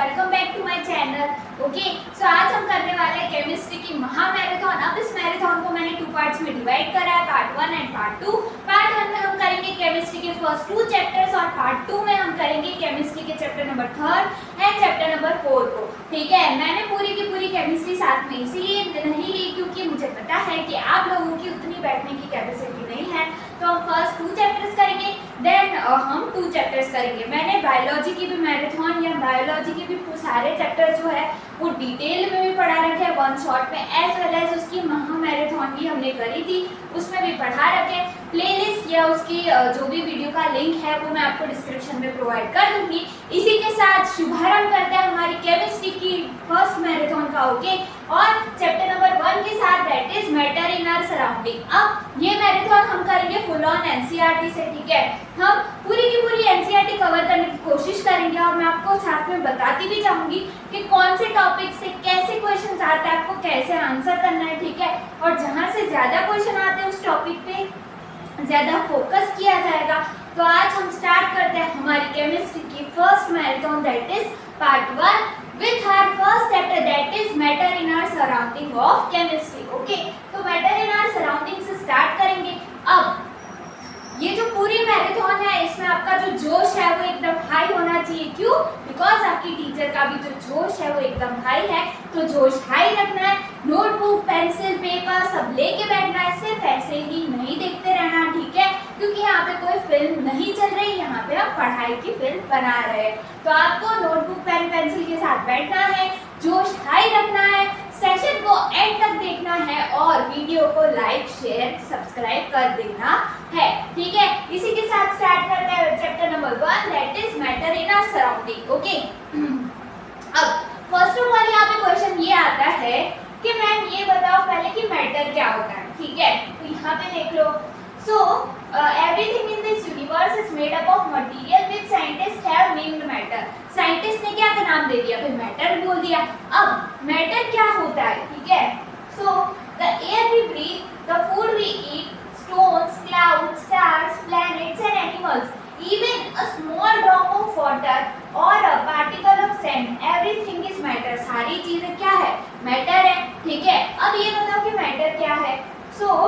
Welcome back to my channel. Okay, so आज हम करने वाले हैं केमिस्ट्री की महामैराथन। अब इस मैराथन को मैंने 2 पार्ट्स में डिवाइड करा है, पार्ट 1 एंड पार्ट 2। पार्ट 1 में हम करेंगे केमिस्ट्री के फर्स्ट 2 चैप्टर्स और पार्ट 2 में हम करेंगे केमिस्ट्री के chapter number 3 and chapter number 4 को। ठीक है, मैंने पूरी की पूरी केमिस्ट्री साथ में इसीलिए नहीं ली क्योंकि मुझे पता है कि आप लोगों की उतनी बैठने की कैपेसिटी नहीं है। तो हम फर्स्ट 2 चैप्टर्स करेंगे, देन हम 2 चैप्टर्स करेंगे। मैंने बायोलॉजी की भी मैराथन या बायोलॉजी के भी सारे चैप्टर जो है वो डिटेल में भी पढ़ा रखे हैं, वन शॉट में, एज वेल एज उसकी महामैराथन भी हमने करी थी, उसमें भी पढ़ा रखे। प्लेलिस्ट या उसकी जो भी वीडियो का लिंक है वो मैं आपको डिस्क्रिप्शन में प्रोवाइड कर दूंगी। इसी के साथ शुभारंभ करते हैं हमारी केमिस्ट्री की फर्स्ट मैराथन का। ओके, और चैप्टर नंबर 1 के साथ, that is matter in our surrounding. अब ये मैराथन हम करेंगे फुल ऑन एनसीईआरटी से। ठीक है, हम पूरी की पूरी एनसीईआरटी कवर करने की कोशिश करेंगे और मैं आपको साथ में बताती भी जाऊंगी कि कौन से टॉपिक से कैसे क्वेश्चन आते हैं, आपको कैसे आंसर करना है। ठीक है, और जहां से ज्यादा क्वेश्चन आते हैं उस टॉपिक पे ज्यादा फोकस किया जाएगा। तो आज हम स्टार्ट करते हैं हमारी केमिस्ट्री की first marathon, that is part 1 with our first chapter, that is matter in our surrounding of chemistry. Okay, तो matter in our surrounding से स्टार्ट करेंगे। अब ये जो पूरी मैराथन है इसमें आपका जो जोश है वो एकदम हाई होना चाहिए। क्यों? बिकॉज आपकी टीचर का भी जो जोश है वो एकदम हाई है, तो जोश हाई रखना है। नोटबुक, पेंसिल, पेपर सब लेके बैठना है, सिर्फ ऐसे ही नहीं देखते रहना। ठीक है, क्योंकि यहाँ पे कोई फिल्म नहीं चल रही, यहाँ पे हम पढ़ाई की फिल्म बना रहे हैं। तो आपको नोटबुक, पेन, पेंसिल के साथ बैठना है, जोश हाई रखना है, सेशन को एंड तक देखना है और वीडियो को लाइक, शेयर, सब्सक्राइब कर देना है। ठीक है, इसी के साथ स्टार्ट करते हैं chapter number 1, that is matter in our surrounding. Okay, अब फर्स्ट ऑफ ऑल यहाँ पे क्वेश्चन ये आता है कि मैम ये बताओ पहले कि मैटर क्या होता है। ठीक है, तो यहाँ पे देख लो। So, everything in this universe is made up of material which scientists have named matter. Scientists ने क्या का नाम दे दिया? भाई मैटर बोल दिया। अब मैटर क्या होता है? ठीक है, so the air we breathe, the food we eat, stones, clouds, stars, planets and animals, even a small drop of water or a particle of sand, everything is matter. सारी चीजें क्या है? मैटर है। ठीक है, अब ये बताओ कि मैटर क्या है? So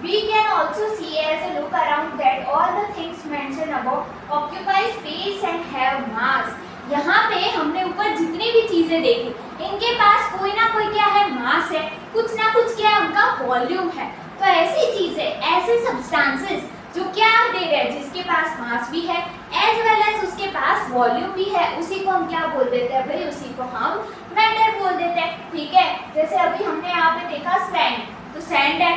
we can also see as a look around that all the things mentioned above occupy space and have mass. यहाँ पे हमने ऊपर जितनी भी चीजें देखी, इनके पास कोई ना कोई क्या है? मास है, कुछ ना कुछ क्या है? उनका वॉल्यूम है। तो ऐसी चीजें, ऐसे सब्सटेंसेस जो क्या दे रहे हैं, जिसके पास मास भी है एज वेल एज उसके पास वॉल्यूम भी है, उसी को हम क्या बोल देते हैं? भाई उसी को हम मैटर बोल देते हैं। ठीक है, जैसे अभी हमने यहाँ पे देखा सैंड, तो सैंड है,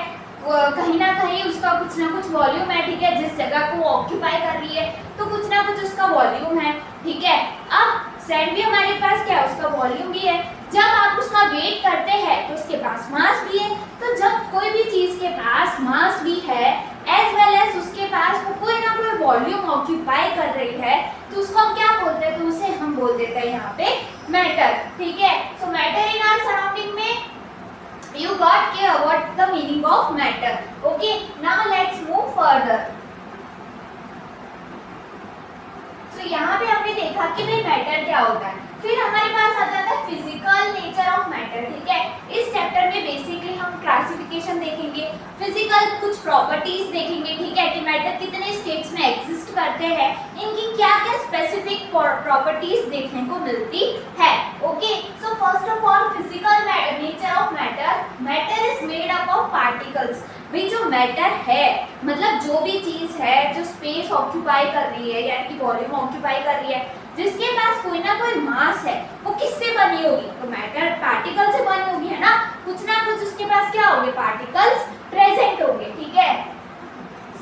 कहीं ना कहीं उसका कुछ ना कुछ वॉल्यूम है। ठीक है, जिस जगह को ऑक्यूपाई कर रही है तो कुछ ना कुछ उसका वॉल्यूम है। ठीक है, अब सैंड भी हमारे पास क्या है? उसका वॉल्यूम भी है। जब आप उसका वेट करते हैं तो उसके पास मास भी है। तो जब कोई भी चीज के पास मास भी है एज वेल एज उसके पास वो कोई ना कोई वॉल्यूम ऑक्यूपाई कर रही है, तो उसको हम क्या बोलते हैं? तो उसे हम बोल देते हैं यहाँ पे मैटर। ठीक है, so matter in our surrounding में you got what the meaning of matter. Okay, now let's move further. So यहाँ पे हमने देखा कि भाई मैटर क्या होता है। फिर हमारे पास आ जाता है फिजिकल नेचर ऑफ मैटर। ठीक है, इस चैप्टर में बेसिकली हम क्लासिफिकेशन देखेंगे, फिजिकल कुछ प्रॉपर्टीज देखेंगे। ठीक है, कि मैटर कितने स्टेट्स में एग्जिस्ट करते हैं, इनकी क्या क्या स्पेसिफिक प्रॉपर्टीज देखने को मिलती है। Okay, so first of all physical nature of matter. Matter is made up of particles. भाई जो मैटर है मतलब जो भी चीज है जो स्पेस ऑक्यूपाई कर रही है यानी कि वॉल्यूम ऑक्यूपाई कर रही है, जिसके पास कोई ना कोई मास है, वो किससे बनी होगी? तो मैटर पार्टिकल से बनी होगी, है ना? कुछ ना कुछ उसके पास क्या होंगे? पार्टिकल्स प्रेजेंट होंगे। ठीक है,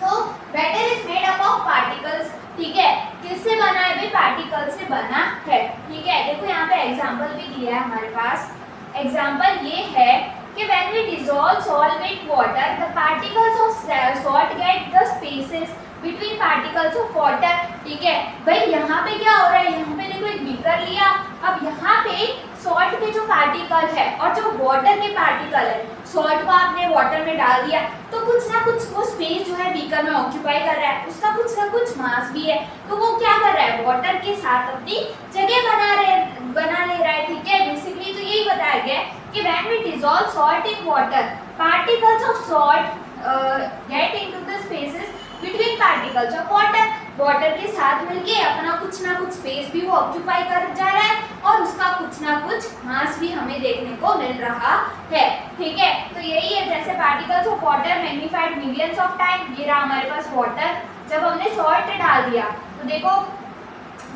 so matter is made up of particles. ठीक है, किससे बना है? भाई पार्टिकल से बना है। ठीक है, देखो यहाँ पे एग्जांपल भी दिया है हमारे पास। एग्जांपल ये है कि when we dissolve salt with water, the particles of salt get the spaces between particles of water. ठीक है, भाई यहाँ पे क्या हो रहा है? यहाँ पे देखो एक बीकर लिया, अब यहाँ पे सॉल्ट के जो पार्टिकल है और जो वाटर के पार्टिकल है, सॉल्ट को आपने वाटर में डाल दिया तो कुछ ना कुछ वो स्पेस जो है बीकर में ऑक्यूपाई कर रहा है, उसका कुछ ना कुछ मास भी है, तो वो क्या कर रहा है, वाटर के साथ अपनी जगह बना ले रहा है। ठीक है, बेसिकली तो यही बताया गया है कि when we dissolve salt in water, particles of salt get into the spaces between particles of water. Water के साथ मिलके अपना कुछ ना कुछ स्पेस भी वो ऑक्यूपाई कर जा रहा है और उसका कुछ ना कुछ मास भी हमें देखने को मिल रहा है। ठीक है, तो यही है, जैसे particles of water magnified millions of time. ये रहा हमारे पास वाटर, जब हमने सॉल्ट डाल दिया तो देखो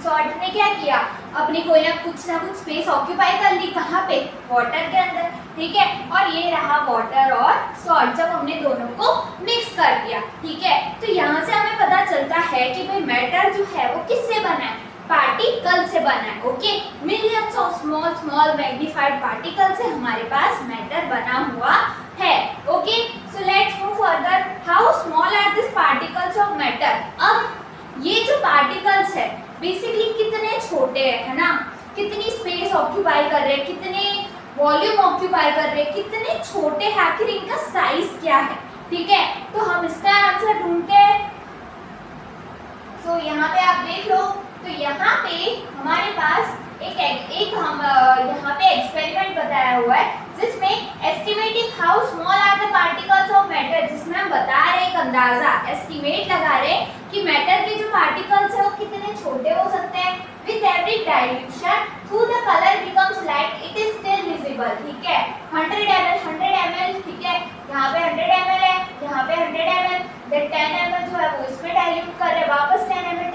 सॉल्ट ने क्या किया, अपनी कोई ना कुछ स्पेस ऑक्यूपाई कर ली, कहाँ पे, वाटर के अंदर। ठीक है, और ये रहा वाटर और सॉल्ट जब हमने दोनों को मिक्स कर दिया। ठीक है, तो यहाँ से हमें पता चलता है कि भाई मैटर जो है वो किससे बना है, पार्टिकल से बना है। Okay, millions of small small magnified particle से हमारे पास मैटर बना हुआ है। Okay, so let's move further, how small are this particles of matter. अब ये जो पार्टिकल्स है बेसिकली कितने छोटे हैं, है ना, कितनी स्पेस ऑक्यूपाई कर रहे हैं, कितने वॉल्यूम ऑक्यूपाई कर रहे हैं, कितने छोटे हैं, आखिर इनका साइज क्या है। ठीक है, तो हम इसका आंसर ढूंढते हैं। तो यहाँ पे आप देख लो, तो यहाँ पे हमारे पास एक हम यहाँ पे एक्सपेरिमेंट बताया हुआ है जिसमें estimating how small are the particles of matter, जिसमें हम बता रहे हैं, एक अंदाजा एस्टिमेट लगा रहे हैं कि मैटर के जो पार्टिकल्स है वो कितने छोटे हो सकते हैं। With every dilution through the colour becomes light it is still visible. ठीक है, 100 ml, ठीक है, यहाँ पे 100 ml है, यहाँ पे 100 ml, 10 ml जो है वो इसमें डाइल्यूट कर रहे हैं, वापस 10 ml।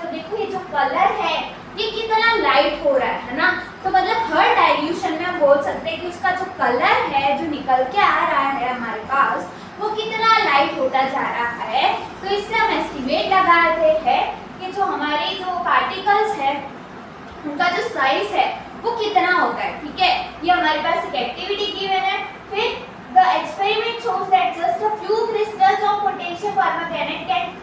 तो देखो ये जो कलर है ये कितना लाइट हो रहा है ना, तो मतलब हर डाइल्यूशन में हम बोल सकते हैं कि उसका जो कलर है जो निकल के आ रहा है हमारे पास वो कितना लाइट होता जा रहा है। तो इससे हम एस्टिमेट लगाते हैं कि जो हमारे जो पार्टिकल्स है उनका जो साइज है वो कितना होता है। ठीक है, ये हमारे पास एक एक्टिविटी गिवन है। फिर the experiment shows that just a few crystals of potassium permanganate can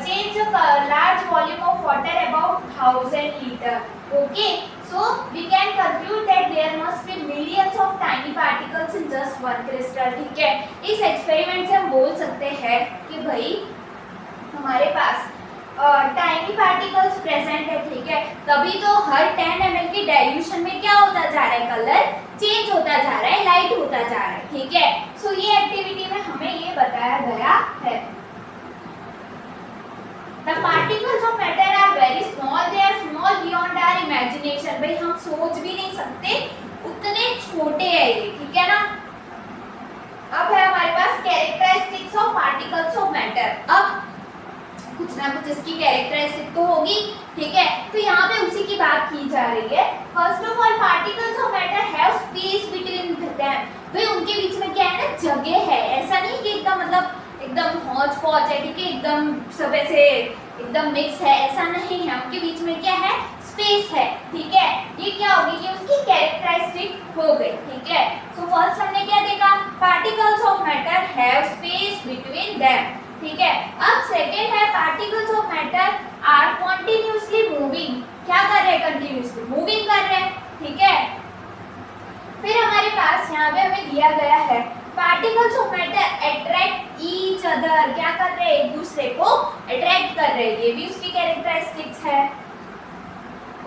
change a large volume of water about 1000 liter. Okay, so we can conclude that there must be millions of tiny particles in just one crystal. ठीक है, इस experiment से हम बोल सकते हैं कि भाई हमारे पास टाइनी पार्टिकल्स प्रेजेंट है। ठीक है, तभी तो हर 10 ml की डाइल्यूशन में क्या होता जा रहा है, कलर चेंज होता जा रहा है, लाइट होता जा रहा है। ठीक है, सो ये एक्टिविटी में हमें ये बताया गया है। The particles of matter are very small. They are small beyond our imagination. भाई हम सोच भी नहीं सकते उतने छोटे हैं ये। ठीक है ना, अब है हमारे पास characteristics of particles of matter. अब कुछ ना कुछ इसकी कैरेक्टरिस्टिक तो होगी। ठीक है, तो यहाँ पे उसी की बात की जा रही है। First of all particles of matter have space between them. भाई उनके बीच में क्या है ना, जगह है। ऐसा नहीं कि एकदम मतलब एकदम हौच पौच है, ठीक है, एकदम सब ऐसे एकदम मिक्स है, ऐसा नहीं है। उनके बीच में क्या है, स्पेस है। ठीक है, ये क्या होगी, ये उसकी कैरेक्टरिस्टिक हो गई। ठीक है, सो फर्स्ट हमने क्या देखा, particles of matter have space between them. ठीक है, अब सेकेंड है particles of matter are continuously moving. क्या कर रहे हैं, कंटिन्यूसली मूविंग कर रहे हैं। ठीक है, फिर हमारे पास यहाँ पे हमें दिया गया है particles of matter attract each other. क्या कर रहे हैं, एक दूसरे को अट्रैक्ट कर रहे हैं, ये भी उसकी कैरेक्टरिस्टिक्स है।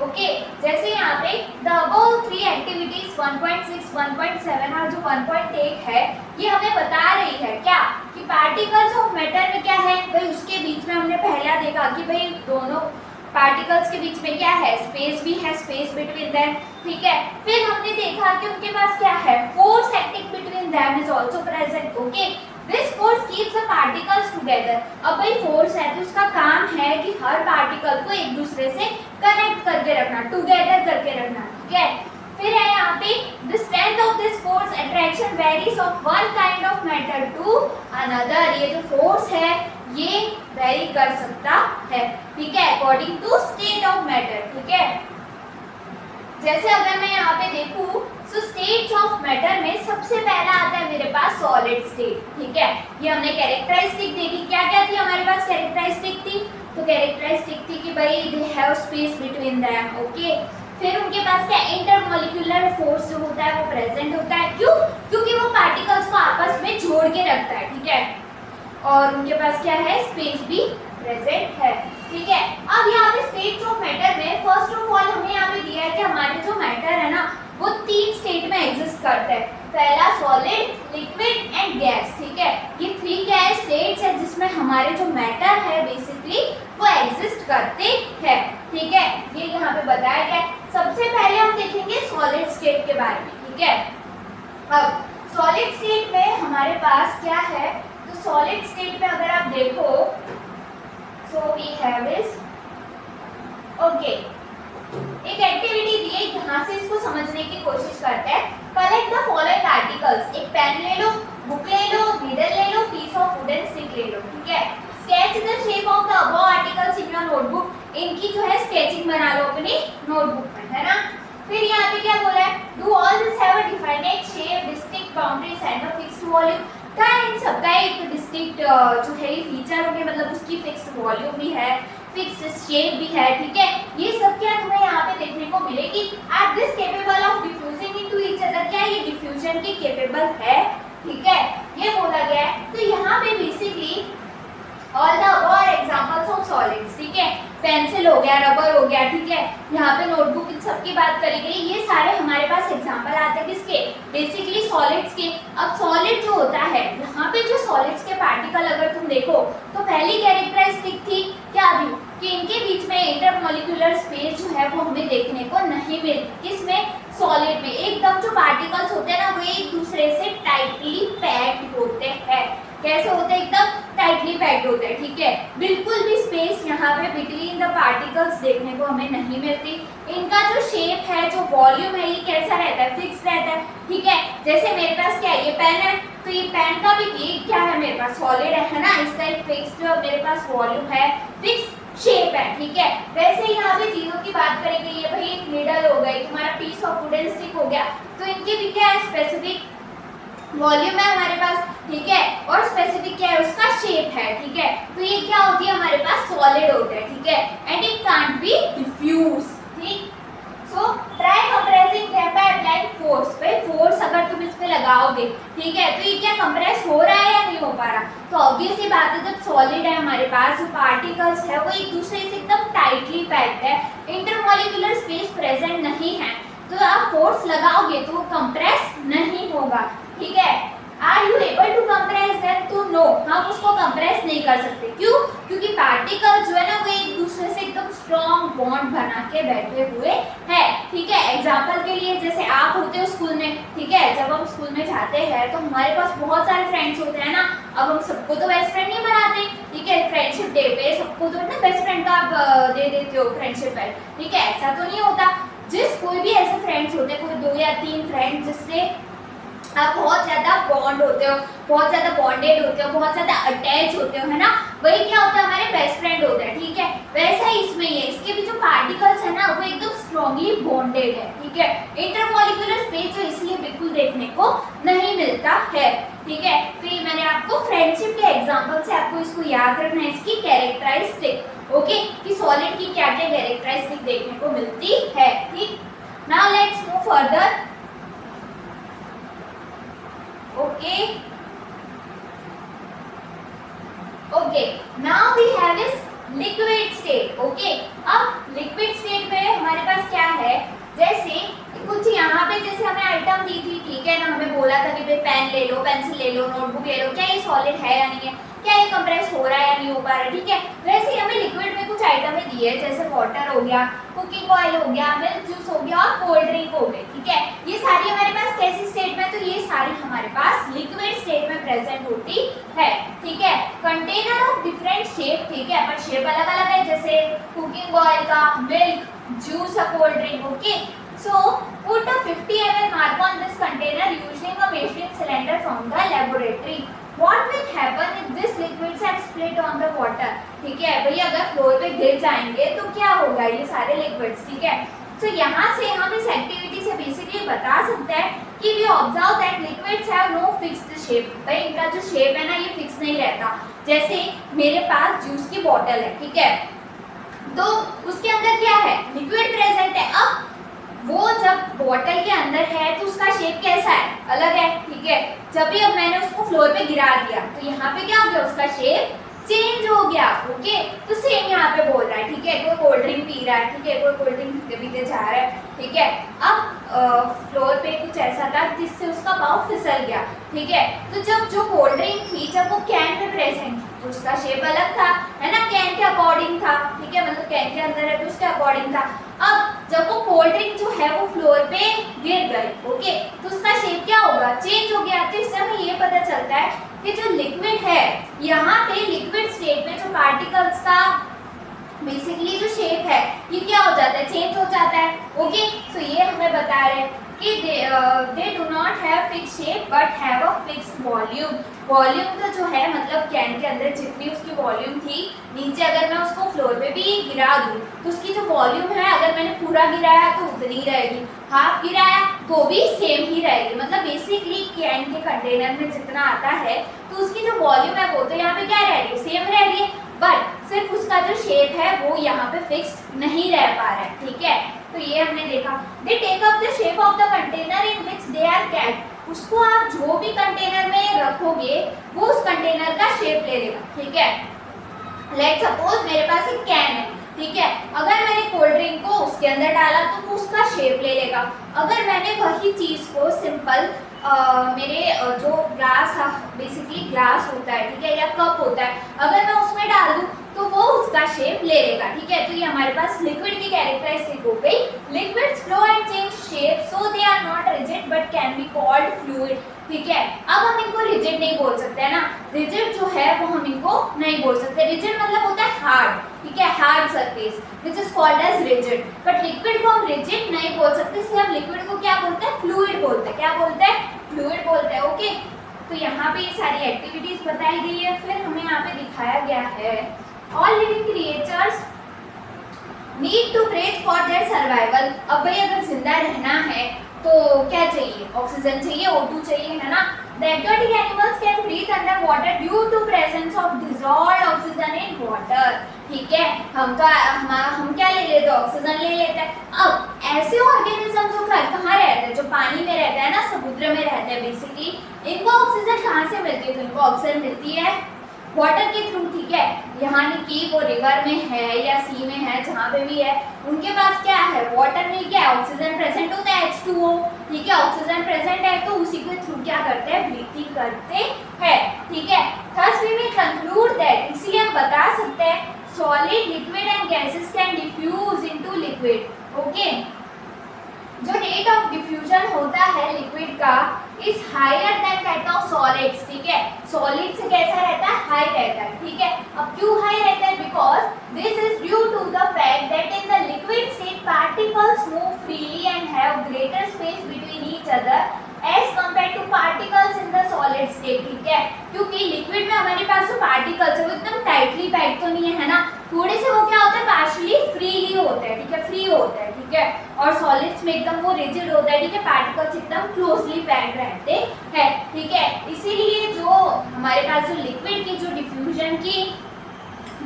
ओके, जैसे यहाँ पे द अबव 3 एक्टिविटीज 1.6, 1.7 और जो 1.8 है ये हमें बता रही है क्या कि पार्टिकल्स ऑफ मैटर में क्या है, भाई उसके बीच में हमने पहला देखा कि भाई दोनों पार्टिकल्स के बीच में क्या है, स्पेस भी है, स्पेस बिटवीन देम। ठीक है, फिर हमने देखा कि उनके पास क्या है, force acting between them is also present. Okay, this force keeps the particles together. अब भाई फोर्स है तो उसका काम है कि हर पार्टिकल को एक दूसरे से कनेक्ट करके रखना, टुगेदर करके रखना। ठीक है, फिर है यहाँ पे the strength of this force attraction varies of one kind of matter to another. ये जो फोर्स है ये वेरी कर सकता है। ठीक है, according to state of matter. ठीक है, जैसे अगर मैं यहाँ पे देखूं तो स्टेट्स ऑफ मैटर में सबसे पहला आता है मेरे पास सॉलिड स्टेट। ठीक है, ये हमने कैरेक्टरिस्टिक देखी, क्या क्या थी हमारे पास कैरेक्टरिस्टिक थी, तो कैरेक्टरिस्टिक थी कि भाई they have space between them. Okay, फिर उनके पास क्या इंटरमॉलिक्यूलर फोर्स जो होता है वो प्रेजेंट होता है। क्यों? क्योंकि वो पार्टिकल्स को आपस में जोड़ के रखता है, ठीक है। और उनके पास क्या है, स्पेस भी प्रेजेंट है, ठीक है। अब यहाँ पे स्टेट्स ऑफ मैटर में फर्स्ट ऑफ ऑल हमें यहाँ पे दिया है कि हमारे जो मैटर है ना वो 3 स्टेट में एग्जिस्ट करते हैं। पहला सॉलिड, लिक्विड एंड गैस, ठीक है। ये 3 क्या है, स्टेट्स है जिसमें हमारे जो मैटर है बेसिकली वो एग्जिस्ट करते हैं, ठीक है। ये यहाँ पे बताया गया है। सबसे पहले हम देखेंगे सॉलिड स्टेट के बारे में, ठीक है। अब सॉलिड स्टेट में हमारे पास क्या है, तो सॉलिड स्टेट में अगर आप देखो, so we have is okay, एक एक्टिविटी दी है, यहाँ से इसको समझने की कोशिश करते हैं। कलेक्ट द फॉलोइंग आर्टिकल्स, एक पेन ले लो, बुक ले लो, नीडल ले लो, पीस ऑफ वुडन स्टिक ले लो, ठीक है। Sketch the shape of the above articles in your notebook, इनकी जो है स्केचिंग बना लो अपनी नोटबुक में, है ना। फिर यहाँ पे क्या बोला है, do all this have a definite shape, distinct boundaries and a fixed volume. क्या इन सबका एक डिस्टिंक्ट जो है ये फीचर होंगे, मतलब उसकी फिक्स्ड वॉल्यूम भी है, फिक्स्ड शेप भी है, ठीक है। ये सब क्या तुम्हें यहाँ पे देखने को मिलेगी। Are this capable of diffusing into each other, क्या ये डिफ्यूजन के केपेबल है, ठीक है, ये बोला गया है। तो यहाँ पे basically all the above examples of solids, ठीक है। पेंसिल हो गया, रबर हो गया, ठीक है। यहाँ पे नोटबुक इन सब की बात करी गई, ये सारे हमारे पास एग्जांपल आते हैं किसके, बेसिकली सॉलिड्स के। अब सॉलिड जो होता है, यहाँ पे जो सॉलिड्स के पार्टिकल अगर तुम देखो तो पहली कैरेक्टरिस्टिक थी क्या थी, कि इनके बीच में इंटरमॉलिक्यूलर स्पेस जो है वो हमें देखने को नहीं मिलती। किसमें, सॉलिड में। एकदम जो पार्टिकल्स होते हैं ना वो एक दूसरे से टाइटली पैक्ड होते हैं। कैसे होते हैं, एकदम टाइटली पैक्ड होते हैं, ठीक है। बिल्कुल भी स्पेस यहाँ पे बिटवीन द पार्टिकल्स देखने को हमें नहीं मिलती। इनका जो शेप है, जो वॉल्यूम है, ये कैसा रहता है, फिक्स रहता है, ठीक है। जैसे मेरे पास क्या है, ये पेन है, तो ये पेन का भी ये क्या है मेरे पास, सॉलिड है ना, इसका एक फिक्स्ड मेरे पास वॉल्यूम है, फिक्स शेप है, ठीक है। वैसे ही यहाँ पे चीजों की बात करेंगे, ये भाई एक नीडल हो गई, तुम्हारा पीस ऑफ वुडन स्टिक हो गया, तो इनके भी क्या है, स्पेसिफिक वॉल्यूम है हमारे पास, ठीक है, और स्पेसिफिक क्या है, उसका शेप है, ठीक है। तो ये क्या होती है हमारे पास, सॉलिड होता है, ठीक है। And it can't be diffuse, ठीक। So try compressing them by applying force, भाई फोर्स अगर तुम इस पे लगाओगे, ठीक है, तो ये क्या कंप्रेस हो रहा है या नहीं हो पा रहा। तो ऑब्वियस ही बात है, जब सॉलिड है हमारे पास, जो पार्टिकल्स है वो एक दूसरे से एकदम टाइटली पैक्ड है, इंटरमॉलिक्यूलर स्पेस प्रेजेंट नहीं है, तो आप फोर्स लगाओगे तो वो कंप्रेस नहीं होगा, ठीक है। Are you able to compress them, तो नो, हम उसको कंप्रेस नहीं कर सकते। क्यों? क्योंकि पार्टिकल जो है ना वो एक दूसरे से एकदम स्ट्रॉन्ग बॉन्ड बना के बैठे हुए हैं, ठीक है। एग्जांपल के लिए जैसे आप होते हो स्कूल में, ठीक है, जब हम स्कूल में जाते हैं तो हमारे पास बहुत सारे फ्रेंड्स होते हैं ना। अब हम सबको तो बेस्ट फ्रेंड नहीं बनाते, ठीक है। फ्रेंडशिप डे पे सबको तो ना बेस्ट फ्रेंड का आप दे देते हो फ्रेंडशिप पे, ठीक है, ऐसा तो नहीं होता। जिस कोई भी ऐसे फ्रेंड्स होते हैं, कोई 2 या 3 फ्रेंड्स जिससे आप बहुत ज्यादा बॉन्ड होते हो, बहुत ज्यादा बॉन्डेड होते हो, बहुत ज्यादा अटैच होते हो, है ना, वही क्या होता है, हमारे बेस्ट फ्रेंड होते हैं, ठीक है। वैसा ही इसमें ये, इसके भी जो पार्टिकल्स है ना वो एकदम स्ट्रांगली बॉन्डेड है, ठीक है। इंटरमॉलिक्यूलर स्पेस जो इसलिए बिल्कुल देखने को नहीं मिलता है, ठीक है। तो ये मैंने आपको फ्रेंडशिप के एग्जांपल से आपको इसको याद रखना है, इसकी कैरेक्टरिस्टिक, ओके, कि सॉलिड की क्या क्या कैरेक्टरिस्टिक देखने को मिलती है, ठीक। Now let's move further, okay okay now we have is liquid state, okay। अब liquid state में हमारे पास क्या है, जैसे कुछ यहाँ पे जैसे हमें आइटम दी थी, ठीक है ना, हमें बोला था कि भाई पेन ले लो, पेंसिल ले लो, नोटबुक ले लो, क्या ये सॉलिड है या नहीं है, क्या ये कंप्रेस हो रहा है या नहीं हो पा रहा है, ठीक है। वैसे ही हमें लिक्विड में कुछ आइटमें दी है, जैसे वाटर हो गया, कुकिंग ऑयल हो गया, मिल्क जूस हो गया और कोल्ड ड्रिंक हो गई, ठीक है। ये सारी हमारे पास कैसी स्टेट में, तो ये सारी हमारे पास लिक्विड स्टेट में प्रेजेंट होती है, ठीक है। कंटेनर ऑफ डिफरेंट शेप, ठीक है, पर शेप अलग अलग है, जैसे कुकिंग ऑयल का, मिल्क, जूस और cold drink, okay. So put a 50 ml mark on this container using a measuring cylinder from the laboratory. What will happen if this liquids are split on the water? ठीक है भाई, अगर floor पे गिर जाएंगे तो क्या होगा, ये सारे लिक्विड्स, ठीक है। So यहाँ से हम इस एक्टिविटी से बेसिकली बता सकते हैं कि we observe that liquids have no fixed shape। भाई इनका जो शेप है ना ये फिक्स नहीं रहता। जैसे मेरे पास जूस की बोतल है, ठीक है, तो उसके अंदर क्या है, लिक्विड प्रेजेंट है। अब वो जब बॉटल के अंदर है तो उसका शेप कैसा है, अलग है, ठीक है। जब भी अब मैंने उसको फ्लोर पे गिरा दिया तो यहाँ पे क्या हो गया, उसका शेप चेंज हो गया, ओके। तो सेम यहाँ पे बोल रहा है, ठीक है, कोई कोल्ड ड्रिंक पी रहा है, ठीक है, कोई कोल्ड ड्रिंक पीते पीते जा रहा है, ठीक है। अब फ्लोर पे कुछ ऐसा था जिससे उसका पाँव फिसल गया, ठीक है। तो जब जो कोल्ड ड्रिंक थी जब वो कैन पे प्रेजेंट थी तो उसका शेप अलग था, है ना, कैन के अकॉर्डिंग था, ठीक है, मतलब कैन के अंदर है तो उसके अकॉर्डिंग था। अब जब वो कोल्ड ड्रिंक जो है वो फ्लोर पे गिर गई, ओके, तो उसका शेप क्या होगा, चेंज हो गया। तो इससे हमें ये पता चलता है कि जो लिक्विड है, यहाँ पे लिक्विड स्टेट में जो पार्टिकल्स का बेसिकली जो शेप है ये क्या हो जाता है, चेंज हो जाता है, ओके। सो ये हमें बता रहे हैं कि they do not have fix shape but have a fixed volume. Volume का जो है मतलब कैन के अंदर जितनी उसकी वॉल्यूम थी, नीचे अगर मैं उसको फ्लोर पे भी गिरा दूँ तो उसकी जो वॉल्यूम है, अगर मैंने पूरा गिराया तो उतनी रहेगी, हाफ गिराया तो भी सेम ही रहेगी। मतलब बेसिकली कैन के कंटेनर में जितना आता है तो उसकी जो वॉल्यूम है वो तो यहाँ पे क्या रह रही है, सेम रह रही है, बट सिर्फ उसका जो शेप है वो यहाँ पे फिक्स नहीं रह पा रहा है, ठीक है। तो ये हमने देखा, they take up the shape of the container in which they are kept. उसको आप जो भी कंटेनर में रखोगे वो उस कंटेनर का शेप ले लेगा, ठीक है। लेट्स सपोज मेरे पास एक कैन है, ठीक है, अगर मैंने कोल्ड ड्रिंक को उसके अंदर डाला तो वो उसका शेप ले लेगा। अगर मैंने वही चीज को सिंपल मेरे जो ग्लास बेसिकली ग्लास होता है, ठीक है, या कप होता है, अगर मैं उसमें डाल दूं तो वो उसका शेप ले लेगा, ठीक है। तो ये हमारे पास लिक्विड की कैरेक्टरिस्टिक हो गई। Liquids flow and change shape so they are not rigid but can be called fluid, ठीक है। अब हम इनको रिजिड नहीं बोल सकते है ना, रिजिड जो है वो हम इनको नहीं बोल सकते। रिजिड मतलब होता है हार्ड, ठीक है, hard surface which is called as rigid, but liquid को हम रिजिड नहीं बोल सकते, इसलिए हम लिक्विड को क्या बोलते हैं, फ्लूइड बोलते हैं। क्या बोलते हैं, फ्लूइड बोलते हैं, ओके। तो यहाँ पे ये सारी एक्टिविटीज बताई गई है। फिर हमें यहाँ पे दिखाया गया है all living creatures need to breathe for their survival. अब भाई अगर जिंदा रहना है तो क्या चाहिए, ऑक्सीजन चाहिए, O2 चाहिए, है ना। The aquatic animals can breathe under water due to presence of dissolved oxygen in water, ठीक है। हम क्या ले लेते हैं, ऑक्सीजन ले लेते हैं। अब ऐसे ऑर्गेनिज्म जो कहाँ रहते हैं, जो पानी में रहते हैं ना, समुद्र में रहते हैं बेसिकली, इनको ऑक्सीजन कहाँ से मिलती है, तो इनको ऑक्सीजन मिलती है वाटर के थ्रू, ठीक है। यहाँ की वो रिवर में है या सी में है, जहाँ पे भी है, उनके पास क्या है, वाटर में क्या है, ऑक्सीजन प्रेजेंट होता है, H2O, ठीक है। ऑक्सीजन प्रेजेंट है तो उसी के थ्रू क्या करते हैं, ब्रीथिंग करते हैं, ठीक है। Thus we will conclude that, इसलिए हम बता सकते हैं solid, liquid and gases can diffuse into liquid, okay. जो रेट ऑफ डिफ्यूजन होता है लिक्विड का is higher than that of solids, ठीक है। सॉलिड से कैसा रहता है, हाई रहता है, ठीक है। अब क्यों हाई रहता है, because this is due to the fact that in the liquid state particles move freely and have greater space between each other as compare to particles in the solid state, ठीक है। क्योंकि liquid में हमारे पास जो particles है वो एकदम tightly packed तो नहीं है ना, थोड़े से वो क्या होता है, पार्शियली फ्रीली होते हैं, ठीक है, फ्री होते हैं, ठीक है। और सॉलिड्स में एकदम वो रिजिड होता है, ठीक है, पार्टिकल्स एकदम क्लोजली पैक्ड रहते हैं, ठीक है। इसीलिए जो हमारे पास जो लिक्विड की जो डिफ्यूजन की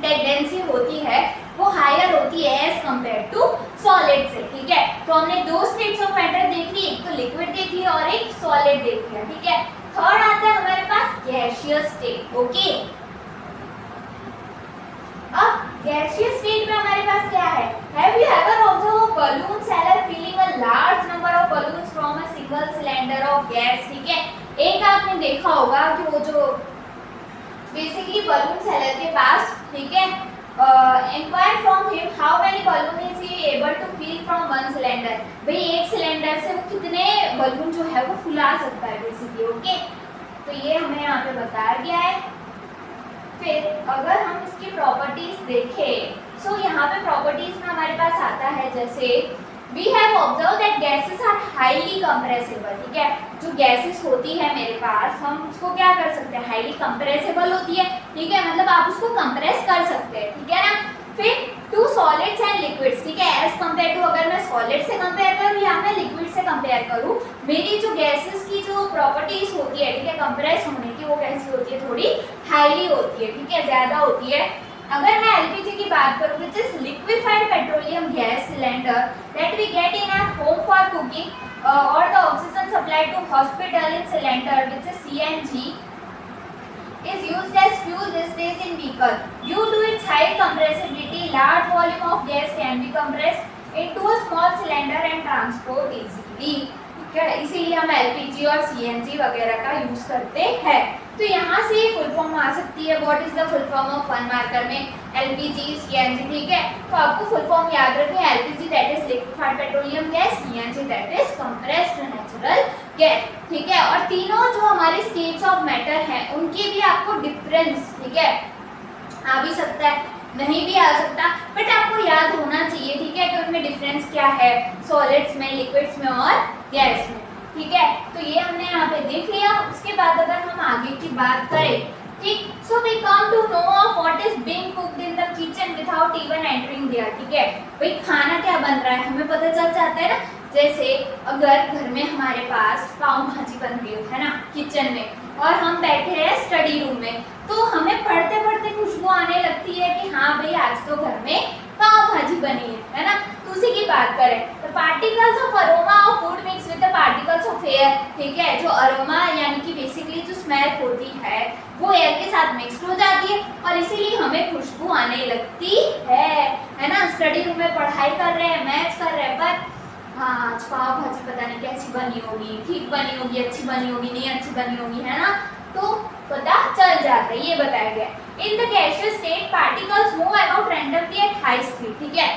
टेंडेंसी होती है वो हायर होती है एज कंपेयर टू सॉलिड से, ठीक है। तो हमने दो स्टेट्स ऑफ मैटर देख ली, एक तो लिक्विड देख लिया और एक सॉलिड देख लिया, ठीक है। थर्ड आता है हमारे पास गैसियस स्टेट, ओके। अब गैसियस स्टेट में हमारे पास क्या है, have you ever observe a balloon seller filling a large number of balloons from a single cylinder of gas, ठीक है। एक आपने देखा होगा कि वो जो बेसिकली बलून सेलर के पास, ठीक है, inquire from him how many balloon is he able to fill from one cylinder. भाई एक सिलेंडर से वो कितने बलून जो है वो फुला सकता है बेसिकली, ओके। तो ये हमें यहाँ पे बताया गया है। फिर अगर हम इसकी प्रॉपर्टीज देखें, सो यहाँ पे प्रॉपर्टीज में हमारे पास आता है जैसे we have observed that gases are highly compressible, ठीक है। जो गैसेस होती है मेरे पास, हम उसको क्या कर सकते हैं, हाईली कंप्रेसिबल होती है, ठीक है, मतलब आप उसको कंप्रेस कर सकते हैं, ठीक है ना। फिर टू सॉलिड्स एंड लिक्विड्स, ठीक है, एज कंपेयर टू, अगर मैं सॉलिड से कंपेयर करूँ या मैं लिक्विड से कंपेयर करूँ, मेरी जो गैसेस की जो प्रॉपर्टीज होती है, ठीक है, कंप्रेस होने की, वो कैसी होती है, थोड़ी हाईली होती है, ठीक है, ज्यादा होती है अगर मैं एलपीजी की बात करूँ, which is liquefied petroleum gas cylinder that we get in our home for cooking और the oxygen supply to hospital in cylinder which is CNG is used as fuel these days in vehicle. Due to its high compressibility, large volume of gas can be compressed into a small cylinder and transport easily. ठीक है, इसीलिए हम LPG और CNG वगैरह का use करते हैं। तो यहाँ से फुल फॉर्म आ सकती है, what is the full form of one marker में एलपीजी सीएनजी। ठीक है, तो आपको फुल फॉर्म याद रखनी है, LPG that is liquefied petroleum gas, CNG that is compressed natural gas. ठीक है, और तीनों जो हमारे स्टेट्स ऑफ मैटर हैं उनके भी आपको डिफरेंस, ठीक है, आ भी सकता है, नहीं भी आ सकता, बट आपको याद होना चाहिए। ठीक है, कि उनमें डिफरेंस क्या है सॉलिड्स में, लिक्विड्स में और गैस में। ठीक है, तो ये हमने यहाँ पे देख लिया। उसके बाद अगर हम आगे की बात करें, ठीक, so we come to know of what is being cooked in the kitchen without even entering there. ठीक है, भाई खाना क्या बन रहा है हमें पता चल जाता है ना। जैसे अगर घर में हमारे पास पाव भाजी बन रही है ना किचन में, और हम बैठे हैं स्टडी रूम में, तो हमें पढ़ते पढ़ते खुशबू आने लगती है कि हाँ भाई आज तो घर में पाव भाजी बनी है ना। तो उसी की बात करें तो particles of aroma of food mix with the particles of air. ठीक है, जो अरोमा यानी कि बेसिकली जो स्मेल होती है वो एयर के साथ मिक्स हो जाती है और इसीलिए हमें खुशबू आने लगती है ना। स्टडी रूम में पढ़ाई कर रहे हैं, मैथ्स कर रहे हैं, पर हाँ आज पाव भाजी पता नहीं कैसी बनी होगी, ठीक बनी होगी, अच्छी बनी होगी, नहीं अच्छी बनी होगी, है ना, तो पता चल जाता है। ये बताया गया in the gaseous state particles move about randomly at high speed. ठीक है,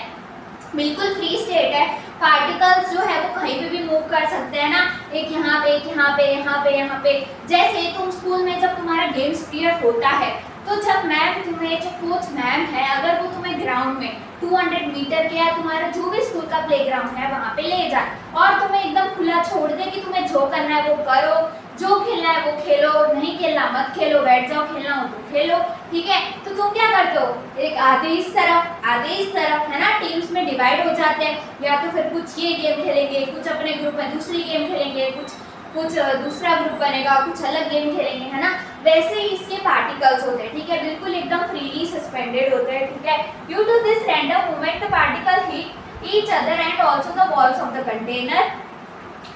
बिल्कुल फ्री स्टेट है, पार्टिकल्स जो है वो कहीं पे भी मूव कर सकते हैं ना, एक यहाँ पे, एक यहाँ पे, यहाँ पे, यहाँ पे। जैसे तुम स्कूल में जब तुम्हारा गेम्स पीरियड होता है तो जब मैम तुम्हें, जो कोच मैम है, अगर वो तुम्हें ग्राउंड में 200 मीटर के या तुम्हारा जो भी स्कूल का प्लेग्राउंड है वहाँ पे ले जाए और तुम्हें एकदम खुला छोड़ दे कि तुम्हें जो करना है वो करो, जो खेलना है वो खेलो, नहीं खेलना मत खेलो, बैठ जाओ, खेलना हो तो खेलो। ठीक है, तो तुम क्या करते हो, एक आधे इस तरफ आधे इस तरफ, है ना, टीम्स में डिवाइड हो जाते हैं, या तो फिर कुछ ये गेम खेलेंगे, कुछ अपने ग्रुप में दूसरी गेम खेलेंगे, कुछ दूसरा ग्रुप बनेगा, कुछ अलग गेम खेलेंगे, है ना। वैसे ही इसके पार्टिकल्स होते हैं। ठीक है, बिल्कुल एकदम फ्रीली सस्पेंडेड होते हैं। ठीक है, due to this random movement the particle hit each other and also the walls of the container.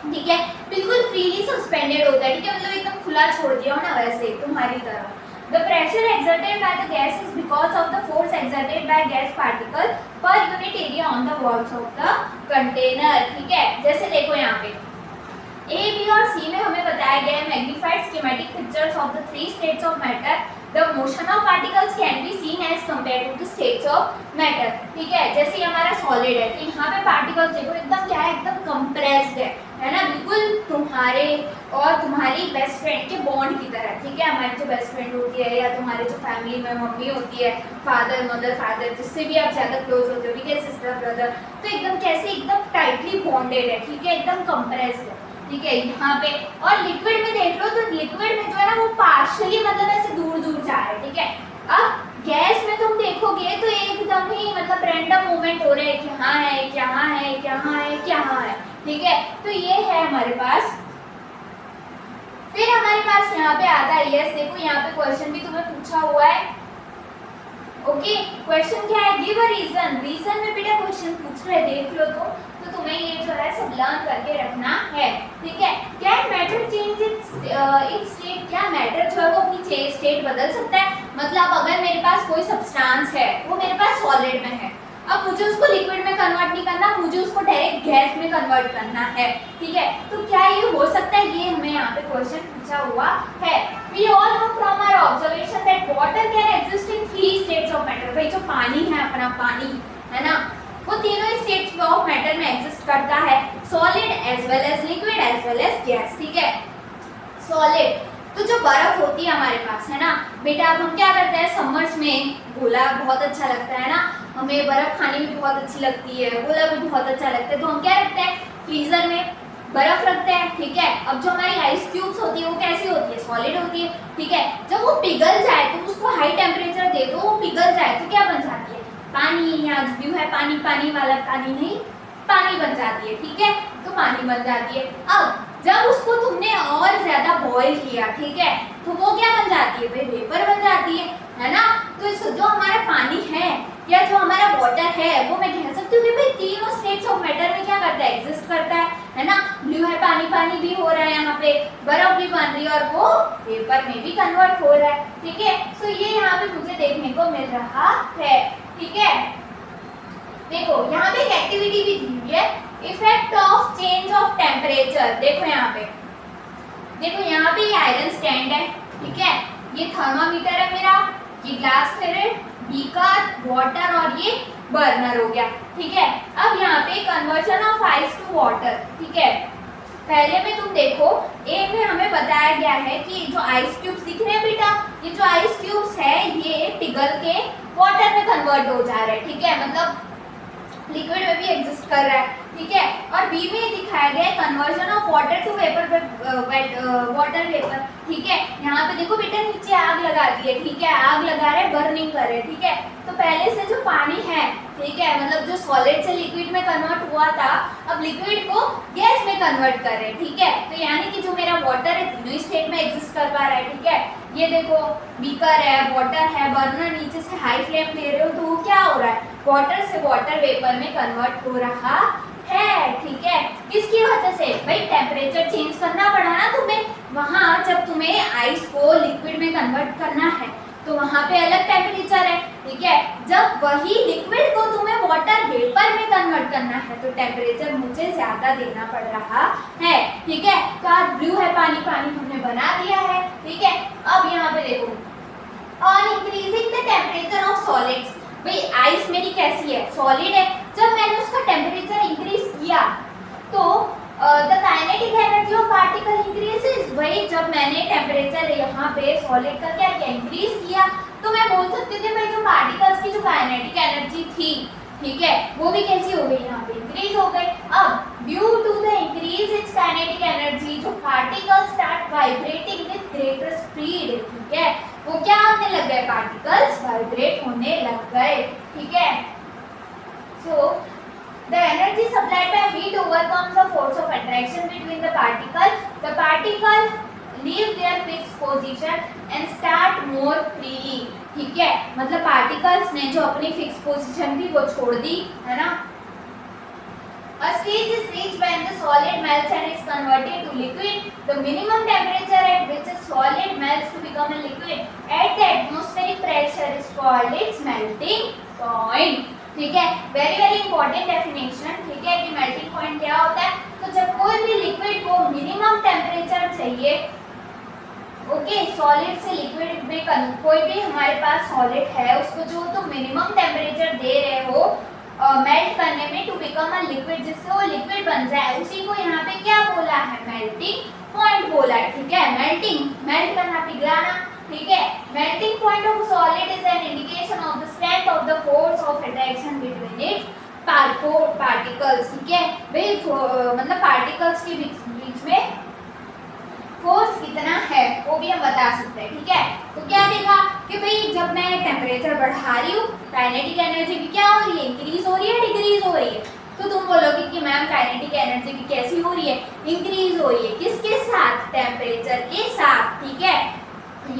ठीक है, बिल्कुल फ्रीली सस्पेंडेड होता है। ठीक है, मतलब एकदम खुला छोड़ दिया हो ना, वैसे तुम्हारी तरह। The pressure exerted by the gas is because of the force exerted by gas particle per unit area on the walls of the container। ठीक है, जैसे देखो यहाँ पे A, B और C में हमें बताया गया है magnified schematic pictures of the three states of matter. The motion of particles can be seen as compared to the states of matter। ठीक है, जैसे हमारा सॉलिड है तो यहाँ पे पार्टिकल्स देखो एकदम क्या है, एकदम कंप्रेस्ड है ना, बिल्कुल तुम्हारे और तुम्हारी बेस्ट फ्रेंड के बॉन्ड की तरह। ठीक है, हमारी जो बेस्ट फ्रेंड होती है या तुम्हारे जो फैमिली में मम्मी होती है, फादर मदर फादर, जिससे भी आप ज़्यादा क्लोज होते हो, ठीक है, सिस्टर ब्रदर, तो एकदम कैसे एकदम टाइटली बॉन्डेड है। ठीक है, एकदम कंप्रेस्ड है। ठीक है, यहाँ पे और लिक्विड में देख लो तो लिक्विड में जो है ना वो पार्शियली मतलब ऐसे दूर दूर जा रहे हैं। ठीक है, अब गैस में तुम देखोगे तो एकदम ही मतलब रैंडम मूवमेंट हो रहे हैं, यहाँ है, यहाँ है, यहाँ है, यहाँ है। ठीक है, तो ये है हमारे पास। फिर हमारे पास यहाँ पे आता है, यस देखो यहाँ पे क्वेश्चन भी तुम्हें पूछा हुआ है। ओके, क्वेश्चन क्या है, गिव अ रीजन। रीजन में बेटा क्वेश्चन पूछ रहे, देख लो तो तुम्हें ये जो है सब लर्न करके रखना है। ठीक है, क्या मैटर चेंज इट्स स्टेट, क्या मैटर जो है वो अपनी स्टेट बदल सकता है। मतलब अगर मेरे पास कोई सब्सटेंस है, वो मेरे पास सॉलिड में है, अब मुझे उसको लिक्विड में कन्वर्ट नहीं करना, मुझे उसको डायरेक्ट गैस में कन्वर्ट करना है। ठीक है, तो क्या ये हो सकता है, ये हमें यहाँ पे क्वेश्चन पूछा हुआ है। We all know from our observation that water can exist in three states of matter। भाई जो पानी है, अपना पानी है ना, वो तीनों स्टेट्स ऑफ मैटर में एग्जिस्ट करता है, solid as well as liquid as well as gas. ठीक है, सॉलिड तो जो बर्फ होती है हमारे पास, है ना बेटा, अब हम क्या करते हैं समर्स में, गोला बहुत अच्छा लगता है ना, हमें बर्फ खाने में बहुत अच्छी लगती है, गोला भी बहुत अच्छा लगता है, तो हम क्या रखते हैं फ्रीजर में बर्फ रखते हैं। ठीक है, अब जो हमारी आइस क्यूब्स होती है वो कैसी होती है, सॉलिड होती है। ठीक है, जब वो पिघल जाए तो उसको हाई टेम्परेचर दे दो, वो पिघल जाए तो क्या बन जाती है, पानी। यहाँ व्यू है पानी, पानी वाला पानी नहीं, पानी बन जाती है। ठीक है, तो पानी बन जाती है। अब जब उसको तुमने और ज्यादा बॉईल किया, ठीक है, तो वो क्या बन जाती है, भाई वेपर बन जाती है ना। तो जो हमारा पानी है वो मैं कह सकती हूँ कि भाई तीनों स्टेट्स ऑफ मैटर में क्या करता है, एग्जिस्ट करता है ना। ब्लू है, पानी पानी भी हो रहा है, यहाँ पे बर्फ भी बन रही है और वो वेपर में भी कन्वर्ट हो रहा है, ठीक है। सो ये यहाँ पे मुझे देखने को मिल रहा है, ठीक है। देखो यहाँ पे एक एक्टिविटी भी दी हुई है, effect of change of temperature. देखो यहाँ पे, देखो यहाँ पे ये आयरन स्टैंड है, ठीक है, ये थर्मामीटर है मेरा, ये ग्लास फ्लैरेट, बीकर, वाटर और ये बर्नर हो गया, ठीक है। अब यहाँ पे conversion of ice to water, ठीक है। पहले में तुम देखो, ए में हमें बताया गया है कि जो आइस क्यूब्स दिख रहे हैं बेटा, ये जो आइस क्यूब्स है ये पिघल के वाटर में कन्वर्ट हो जा रहे हैं, ठीक है, मतलब लिक्विड में भी एग्जिस्ट कर रहा है, ठीक है। और बी में दिखाया गया है conversion of water to vapour, water vapour, ठीक है। यहाँ पे देखो बेटा नीचे आग लगा दी है, ठीक है, आग लगा रहे, बर्निंग कर रहे, ठीक है। तो पहले से जो पानी है, ठीक है, मतलब जो सॉलिड से लिक्विड में कन्वर्ट हुआ था, अब लिक्विड को गैस में कन्वर्ट कर रहे, ठीक है। तो यानी कि जो मेरा वाटर है तीनों स्टेट में एग्जिस्ट कर पा रहा है, ठीक है। ये देखो बीकर है, वाटर है, बर्नर नीचे से हाई फ्लेम ले रहे हो तो वो क्या हो रहा है, वाटर से वाटर वेपर में कन्वर्ट हो रहा है, ठीक है। किसकी वजह से, भाई टेम्परेचर चेंज करना पड़ा ना तुम्हें, वहां जब तुम्हें आइस को लिक्विड में कन्वर्ट करना है तो वहां पे अलग टेम्परेचर है, ठीक है। जब वही लिक्विड को तुम्हें वाटर वेपर में कन्वर्ट करना है तो टेम्परेचर मुझे ज्यादा देना पड़ रहा है, ठीक है। तो आज ब्लू है, पानी पानी हमने बना दिया है, ठीक है। अब यहाँ पे देखो, on increasing the temperature of solids, भाई आइस मेरी कैसी है, सॉलिड है, जब मैंने उसका टेम्परेचर इंक्रीज किया तो the kinetic energy of particle increases. भाई जब मैंने टेम्परेचर यहाँ पे सॉलिड का क्या किया, इंक्रीज किया, तो मैं बोल सकती थी भाई जो पार्टिकल्स की जो काइनेटिक एनर्जी थी, ठीक है, वो भी कैसी हो गई, यहाँ पे इंक्रीज हो गई। अब due to the increase its kinetic energy, जो particles start vibrating with greater speed, ठीक है, वो क्या होने लग गए, पार्टिकल्स वाइब्रेट होने लग गए, ठीक है। सो the energy supplied by heat overcomes the force of attraction between the particle leave their fixed position and start more freely, ठीक है, मतलब पार्टिकल्स ने जो अपनी फिक्स पोजीशन थी वो छोड़ दी, है ना। A stage is reached when the solid melts and is converted to liquid. The minimum temperature at which a solid melts to become a liquid at the atmospheric pressure is called its melting point, ठीक है। Very important definition, ठीक है, कि melting point क्या होता है। तो जब कोई भी लिक्विड को मिनिमम टेम्परेचर चाहिए, ओके, सॉलिड से लिक्विड में कोई भी हमारे पास सॉलिड है उसको जो तो मिनिमम टेम्परेचर दे रहे हो मेल्ट करने में टू बिकम अ लिक्विड, जिससे वो लिक्विड बन जाए, उसी को यहाँ पे क्या बोला है, मेल्टिंग पॉइंट बोला है, ठीक है। मेल्ट करना, पिघलाना, ठीक है। Melting point of solid is an indication of the strength of the force of attraction between its particles, ठीक है। भाई मतलब पार्टिकल्स के बीच में फोर्स कितना है वो भी हम बता सकते हैं, ठीक है। तो क्या देखा कि भाई जब मैं टेम्परेचर बढ़ा रही हूँ, काइनेटिक एनर्जी भी क्या हो रही है, इंक्रीज हो रही है, डिक्रीज हो रही है। तो तुम बोलोगे कि मैम काइनेटिक एनर्जी भी कैसी हो रही है, इंक्रीज हो रही है, किसके साथ, टेम्परेचर के साथ, ठीक है।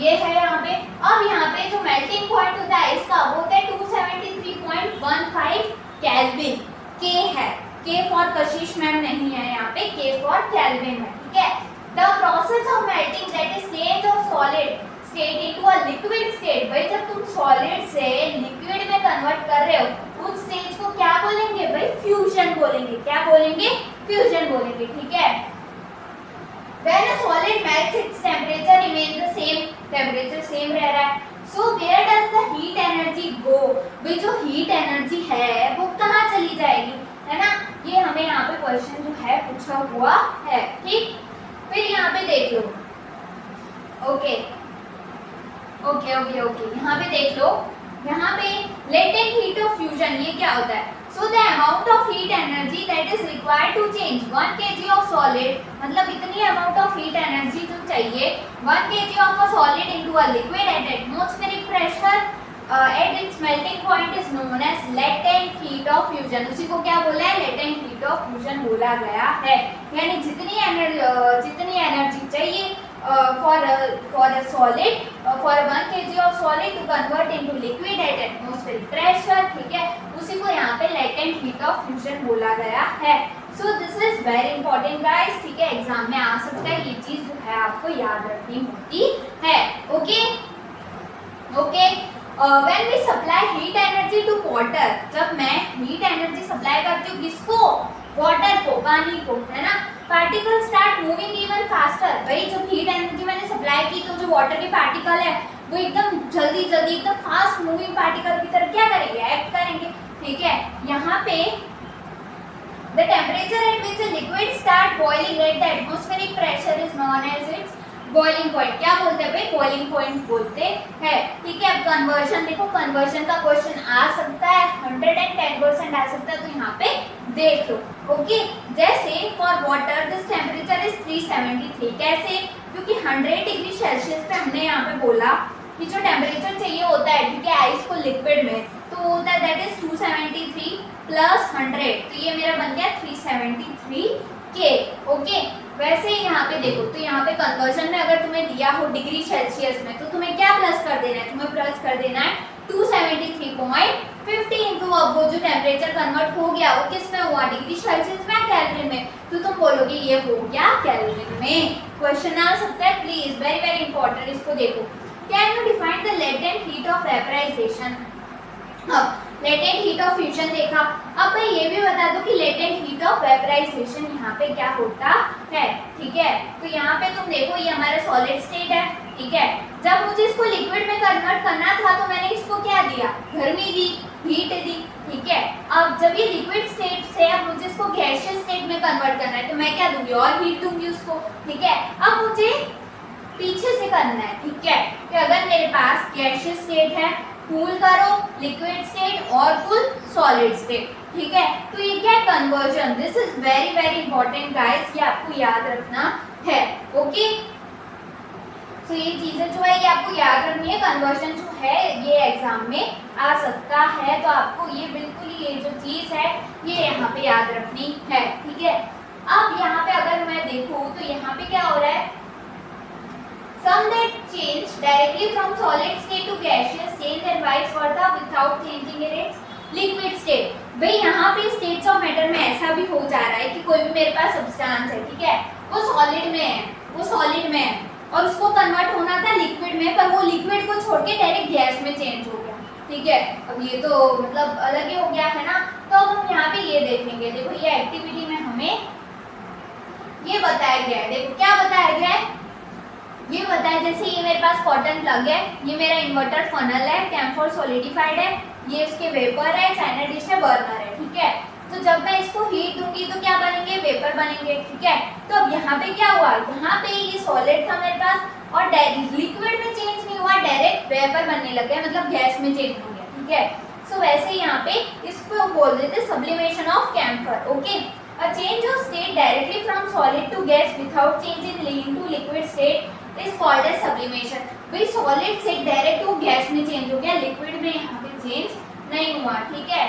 ये है यहाँ पे। अब यहाँ पे जो मेल्टिंग पॉइंट होता है इसका वो होता है 273.15 केल्विन, के है, के फॉर कशिश मैम नहीं है यहाँ पे, के फॉर केल्विन है, ठीक है। The process of melting that is change of solid state into a liquid state, भाई जब तुम सॉलिड से लिक्विड में कन्वर्ट कर रहे हो उस स्टेज को क्या बोलेंगे, भाई फ्यूजन बोलेंगे, क्या बोलेंगे, फ्यूजन बोलेंगे, ठीक है। When a solid melts, its temperature remains the same, temperature same रह रहा है। So where does the heat energy go? भाई जो heat energy है वो कहाँ चली जाएगी, है ना। ये हमें यहाँ पे क्वेश्चन जो है पूछा हुआ है, ठीक। फिर यहाँ पे देख लो, ओके, यहाँ पे देख लो, यहाँ पे latent heat of fusion, ये क्या होता है। So the amount of heat energy that is required to change 1 kg of solid, मतलब इतनी amount of heat energy जो चाहिए 1 kg of a solid into a liquid at atmospheric pressure at its melting point is known as latent heat of fusion। उसी को क्या बोला है, latent heat of fusion बोला गया है। यानी जितनी एनर्जी चाहिए for a solid for 1 kg of solid to convert into liquid at atmospheric pressure, ठीक है, उसी को यहाँ पे latent heat of fusion बोला गया है। So this is very important guys, ठीक है, एग्जाम में आ सकता है, ये चीज जो है आपको याद रखनी होती है। Okay okay when we supply heat energy to water, जब मैं heat energy सप्लाई करती हूँ किसको, वाटर को, पानी को, है ना, particle start moving even faster. भाई जब हीट एनर्जी मैंने सप्लाई की तो जो वाटर के पार्टिकल है वो एकदम जल्दी जल्दी एकदम फास्ट मूविंग पार्टिकल की तरह क्या करेंगे, एक्ट करेंगे, ठीक है। यहाँ पे the temperature at which a liquid start boiling at the atmospheric pressure is known as its boiling point। क्या बोलते हैं भाई, boiling point बोलते हैं, ठीक है। अब कन्वर्जन देखो, कन्वर्जन का क्वेश्चन आ सकता है, 110% आ सकता है, तो यहाँ पे देख लो। ओके जैसे for water this temperature is 373, कैसे, क्योंकि 100 डिग्री सेल्सियस पे हमने यहाँ पे बोला कि जो टेम्परेचर चाहिए होता है, ठीक है, आइस को लिक्विड में, तो वो होता है दैट इज 273 प्लस 100, तो ये मेरा बन गया 373 के। ओके वैसे ही यहाँ पे देखो, तो यहाँ पे कन्वर्जन में अगर तुम्हें दिया हो डिग्री सेल्सियस में, तो तुम्हें क्या प्लस कर देना है, तुम्हें प्लस कर देना है 273.50 इंटू, अब वो जो टेम्परेचर कन्वर्ट हो गया वो किस में हुआ, डिग्री सेल्सियस में, केल्विन में, तो तुम बोलोगे ये हो गया केल्विन में। क्वेश्चन आ सकता है, प्लीज वेरी वेरी इंपॉर्टेंट, इसको देखो। Can you define the latent heat of vaporisation. अब लेटेंट हीट ऑफ फ्यूजन देखा, अब मैं ये भी बता दूं कि लेटेंट हीट ऑफ वेपराइजेशन यहाँ पे क्या होता है, ठीक है। तो यहाँ पे तुम देखो ये हमारा सॉलिड स्टेट है, ठीक है, जब मुझे इसको लिक्विड में कन्वर्ट करना था तो मैंने इसको क्या दिया, गर्मी दी, हीट दी, ठीक है। अब जब ये लिक्विड स्टेट से अब मुझे इसको गैसियस स्टेट में कन्वर्ट करना है, तो मैं क्या दूंगी, और हीट दूंगी उसको, ठीक है। अब मुझे पीछे से करना है, ठीक है, कि अगर मेरे पास गैसियस स्टेट है, कूल करो, लिक्विड स्टेट और कुल सॉलिड स्टेट, ठीक है, तो ये क्या conversion, this is very very important guys, ये आपको याद रखना है। ओके तो ये चीजें जो है ये आपको याद रखनी है, कन्वर्जन जो है ये एग्जाम में आ सकता है, तो आपको ये बिल्कुल ये जो चीज है ये यहाँ पे याद रखनी है, ठीक है। अब यहाँ पे अगर मैं देखूँ तो यहाँ पे क्या हो रहा है, some that change directly from solid state to gaseous state and vice versa without changing in its liquid state। भाई यहाँ पे स्टेट्स ऑफ मैटर में ऐसा भी हो जा रहा है कि कोई भी मेरे पास सब्सटेंस है, ठीक है, वो सॉलिड में है, वो सॉलिड में है और उसको कन्वर्ट होना था लिक्विड में, पर वो लिक्विड को छोड़ के डायरेक्ट गैस में चेंज हो गया, ठीक है। अब ये तो मतलब अलग ही हो गया है ना, तो अब हम यहाँ पे ये देखेंगे, देखो ये एक्टिविटी में हमें ये बताया गया है, देखो क्या बताया गया है, ये बताया जैसे ये मेरे पास कॉटन प्लग है, ये मेरा इन्वर्टर फनल है, कैम्फर सॉलिडिफाइड है, ये इसके वेपर है, चाइना डिश है, बर्नर है, ठीक है। तो जब मैं इसको हीट दूंगी तो क्या बनेंगे, वेपर बनेंगे, ठीक है। तो अब यहाँ पे क्या हुआ, यहाँ पे ये सॉलिड था मेरे पास और लिक्विड में चेंज नहीं हुआ, डायरेक्ट वेपर बनने लग गया, मतलब गैस में चेंज हो गया, ठीक है। सो वैसे यहाँ पे इसको बोल देते sublimation of camphor. Okay, a change of state directly from solid to gas without change in to liquid state is called as sublimation. भाई सॉलिड से डायरेक्ट वो गैस में चेंज हो गया, लिक्विड में यहाँ पे चेंज नहीं हुआ, ठीक है।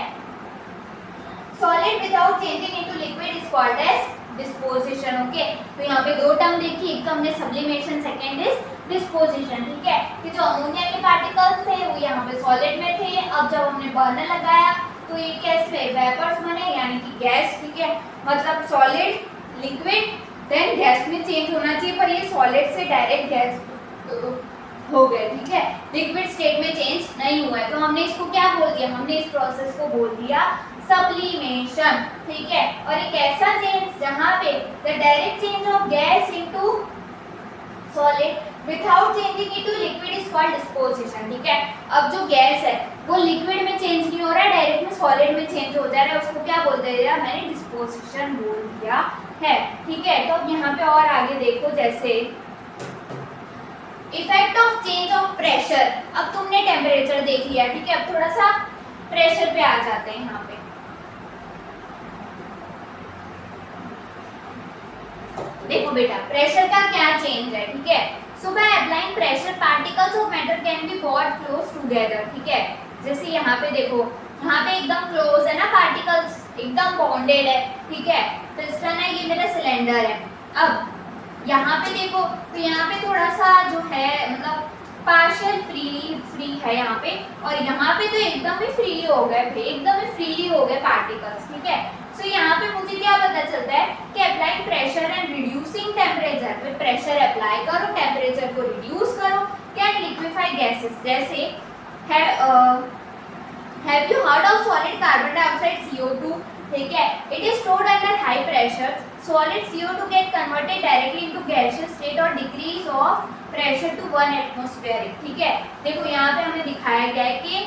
Solid without changing into liquid is called as disposition. Okay, तो यहाँ पे दो टर्म देखी, एक तो हमने सब्लिमेशन, सेकंड इज डिस्पोजिशन, ठीक है। कि जो अमोनिया के पार्टिकल्स थे वो यहाँ पे सॉलिड में थे, अब जब हमने बर्नर लगाया तो ये कैसे वेपर्स बने, यानी कि गैस, ठीक है। मतलब सॉलिड लिक्विड देन गैस में चेंज होना चाहिए, पर ये सॉलिड से डायरेक्ट गैस हो गए, ठीक है, लिक्विड स्टेट में चेंज नहीं हुआ है। तो हमने इसको क्या बोल दिया, हमने इस प्रोसेस को बोल दिया सब्लिमेशन, ठीक है। और एक ऐसा चेंज जहां पे the direct change of gas into solid without changing into liquid is called disposition, ठीक है। अब जो गैस है वो लिक्विड में चेंज नहीं हो रहा है, डायरेक्ट में सॉलिड में चेंज हो जा रहा है, उसको क्या बोल दिया, मैंने डिस्पोजिशन बोल दिया है, ठीक है। तो अब यहाँ पे और आगे देखो, जैसे effect of change of pressure. अब तुमने टेम्परेचर देख लिया, ठीक है, अब थोड़ा सा प्रेशर पे आ जाते हैं। यहाँ पे देखो बेटा, प्रेशर का क्या चेंज है, ठीक है। So by applying pressure particles of matter can be brought close together, ठीक है। जैसे यहाँ पे देखो, यहाँ पे एकदम क्लोज है ना, पार्टिकल्स एकदम बॉन्डेड है, ठीक है। पिस्टन है, ये मेरा सिलेंडर है। अब यहाँ पे देखो तो यहाँ पे थोड़ा सा जो है मतलब पार्शियल फ्री है यहाँ पे, और यहाँ पे तो एकदम ही फ्रीली हो गए भाई, एकदम ही फ्रीली हो गए पार्टिकल्स, ठीक है। सो यहाँ पे मुझे क्या पता चलता है कि applying pressure and reducing temperature, में प्रेशर अप्लाई करो, टेम्परेचर को रिड्यूस करो, कैन लिक्विफाई गैसेस, जैसे have you heard of solid carbon dioxide CO2, ठीक है, it is stored under high pressure, solid CO2 get converted directly into gaseous state और decrease of pressure to 1 atmospheric, ठीक है। देखो यहाँ पे हमें दिखाया गया है कि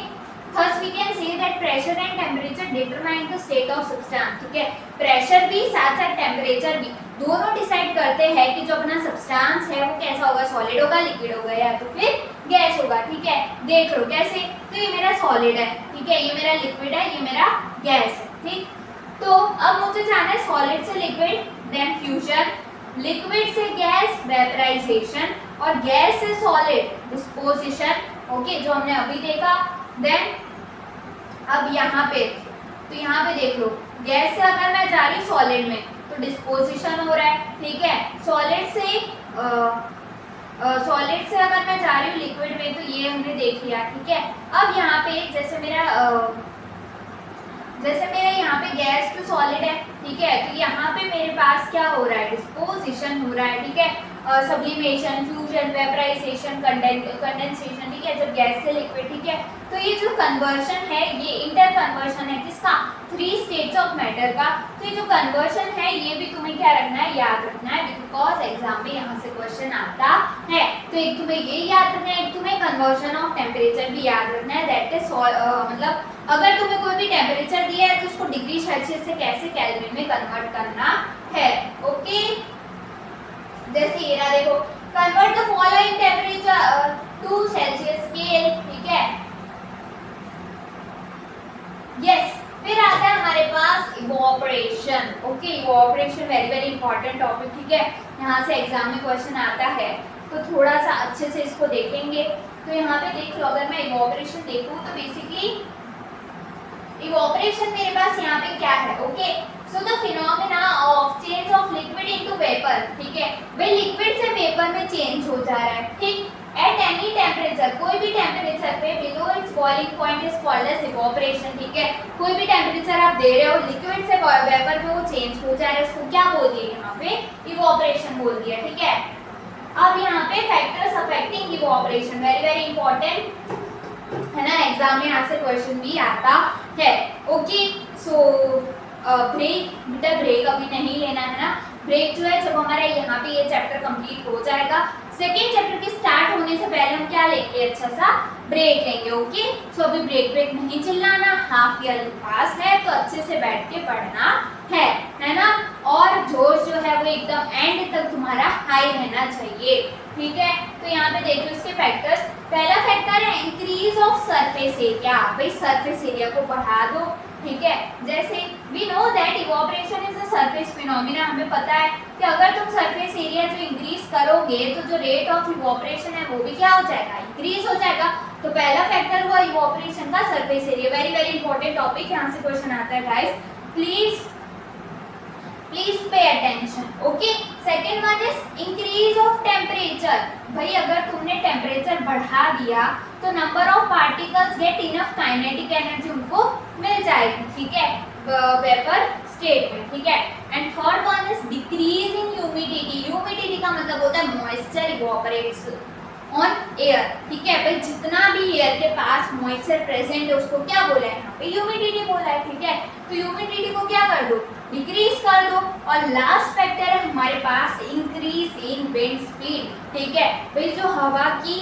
first we can say that pressure and temperature determine the state of substance, ठीक है, प्रेशर भी साथ साथ टेम्परेचर भी दोनों डिसाइड करते हैं कि जो अपना सब्सटेंस है वो कैसा होगा, सॉलिड होगा, लिक्विड होगा या तो फिर गैस होगा, ठीक है। देख लो कैसे, तो ये मेरा सॉलिड है, ठीक है, ये मेरा लिक्विड है, ये मेरा गैस है, ठीक। तो अब मुझे जाना है सॉलिड से लिक्विड, देन फ्यूजन, लिक्विड से गैस वेपराइजेशन, और गैस से सॉलिड डिस्पोजिशन, ओके, जो हमने अभी देखा। देन अब यहाँ पे तो यहाँ पे देख लो, गैस से अगर मैं जा रही सॉलिड में तो डिस्पोजिशन हो रहा है, ठीक है। सॉलिड से अगर मैं जा रही हूँ लिक्विड में तो ये हमने देख लिया, ठीक है। अब यहाँ पे जैसे मेरा यहाँ पे गैस टू सॉलिड है, ठीक है, तो यहाँ पे मेरे पास क्या हो रहा है, डिस्पोजिशन हो रहा है, ठीक है, सब्लिमेशन, फ्यूजन, वेपराइजेशन, कंडेंसेशन, ठीक है, जब गैस से लिक्विड, ठीक है। तो ये जो कन्वर्शन है ये इंटर कन्वर्शन है किसका, 3 स्टेट्स ऑफ मैटर का। तो ये जो कन्वर्शन है ये भी तुम्हें क्या रखना है, याद रखना है, बिकॉज एग्जाम में यहाँ से क्वेश्चन आता है। तो एक तुम्हें ये याद रखना है, एक तुम्हें कन्वर्शन ऑफ टेम्परेचर भी याद रखना है, दैट इज मतलब अगर तुम्हें कोई भी टेम्परेचर दिया है तो उसको डिग्री सेल्सियस से कैसे केल्विन में कन्वर्ट करना है, ओके। जैसे ये ना देखो, convert the following temperature to Celsius scale, ठीक है, यस। फिर आता है हमारे पास evaporation, okay, evaporation very very important topic, ठीक है, यहाँ से एग्जाम में क्वेश्चन आता है, तो थोड़ा सा अच्छे से इसको देखेंगे। तो यहाँ पे देख लो, अगर मैं इवोपरेशन देखूँ तो बेसिकली इवोपरेशन मेरे पास यहाँ पे क्या है, okay, so the phenomena of change of liquid into vapour, ठीक है, भाई लिक्विड से वेपर में चेंज हो जा रहा है, ठीक, एट एनी टेम्परेचर, कोई भी टेम्परेचर पे below its boiling point is called as evaporation, ठीक है, कोई भी टेम्परेचर आप दे रहे हो लिक्विड से वेपर में वो चेंज हो जा रहा है, उसको क्या बोल दिया यहाँ पे, इवोपरेशन बोल दिया, ठीक है। अब यहाँ पे factors affecting evaporation very very important है ना, एग्जाम में यहाँ से क्वेश्चन भी आता है, ओके। सो ब्रेक, बेटा ब्रेक अभी नहीं लेना है ना, ब्रेक जो है जब हमारा यहाँ पे ये चैप्टर कंप्लीट हो जाएगा, सेकेंड चैप्टर के स्टार्ट होने से पहले हम क्या लेंगे, अच्छा सा ब्रेक लेंगे, ओके। सो अभी ब्रेक नहीं चिल्लाना, हाफ ईयर पास है तो अच्छे से बैठ के पढ़ना है ना, और जोश जो है वो एकदम एंड तक तुम्हारा हाई रहना चाहिए, ठीक है। तो यहाँ पे देखो इसके फैक्टर्स, पहला फैक्टर है इंक्रीज ऑफ सरफेस एरिया, भाई सरफेस एरिया को बढ़ा दो, ठीक है। जैसे we know that evaporation is a surface phenomena, हमें पता है कि अगर तुम सरफेस एरिया जो इंक्रीज करोगे तो जो रेट ऑफ इवोपरेशन है वो भी क्या हो जाएगा, इंक्रीज हो जाएगा। तो पहला फैक्टर हुआ इवोपरेशन का surface area, very very important topic, यहाँ से क्वेश्चन आता है guys, please pay attention, okay. Second one is increase of temperature, भाई अगर तुमने टेम्परेचर बढ़ा दिया तो number of particles get enough kinetic energy उनको मिल जाएगी, ठीक है, वेपर स्टेट में, ठीक है। And third one is decrease in humidity, humidity का मतलब होता है मॉइस्चर इवोपरेट्स ऑन एयर, ठीक है, भाई जितना भी एयर के पास मॉइस्चर प्रेजेंट है उसको क्या बोला है यहाँ पे, ह्यूमिडिटी बोला है, ठीक है। तो ह्यूमिडिटी को क्या कर दो, डिक्रीज कर दो। और लास्ट फैक्टर है हमारे पास इंक्रीज इन विंड स्पीड, ठीक है, भाई जो हवा की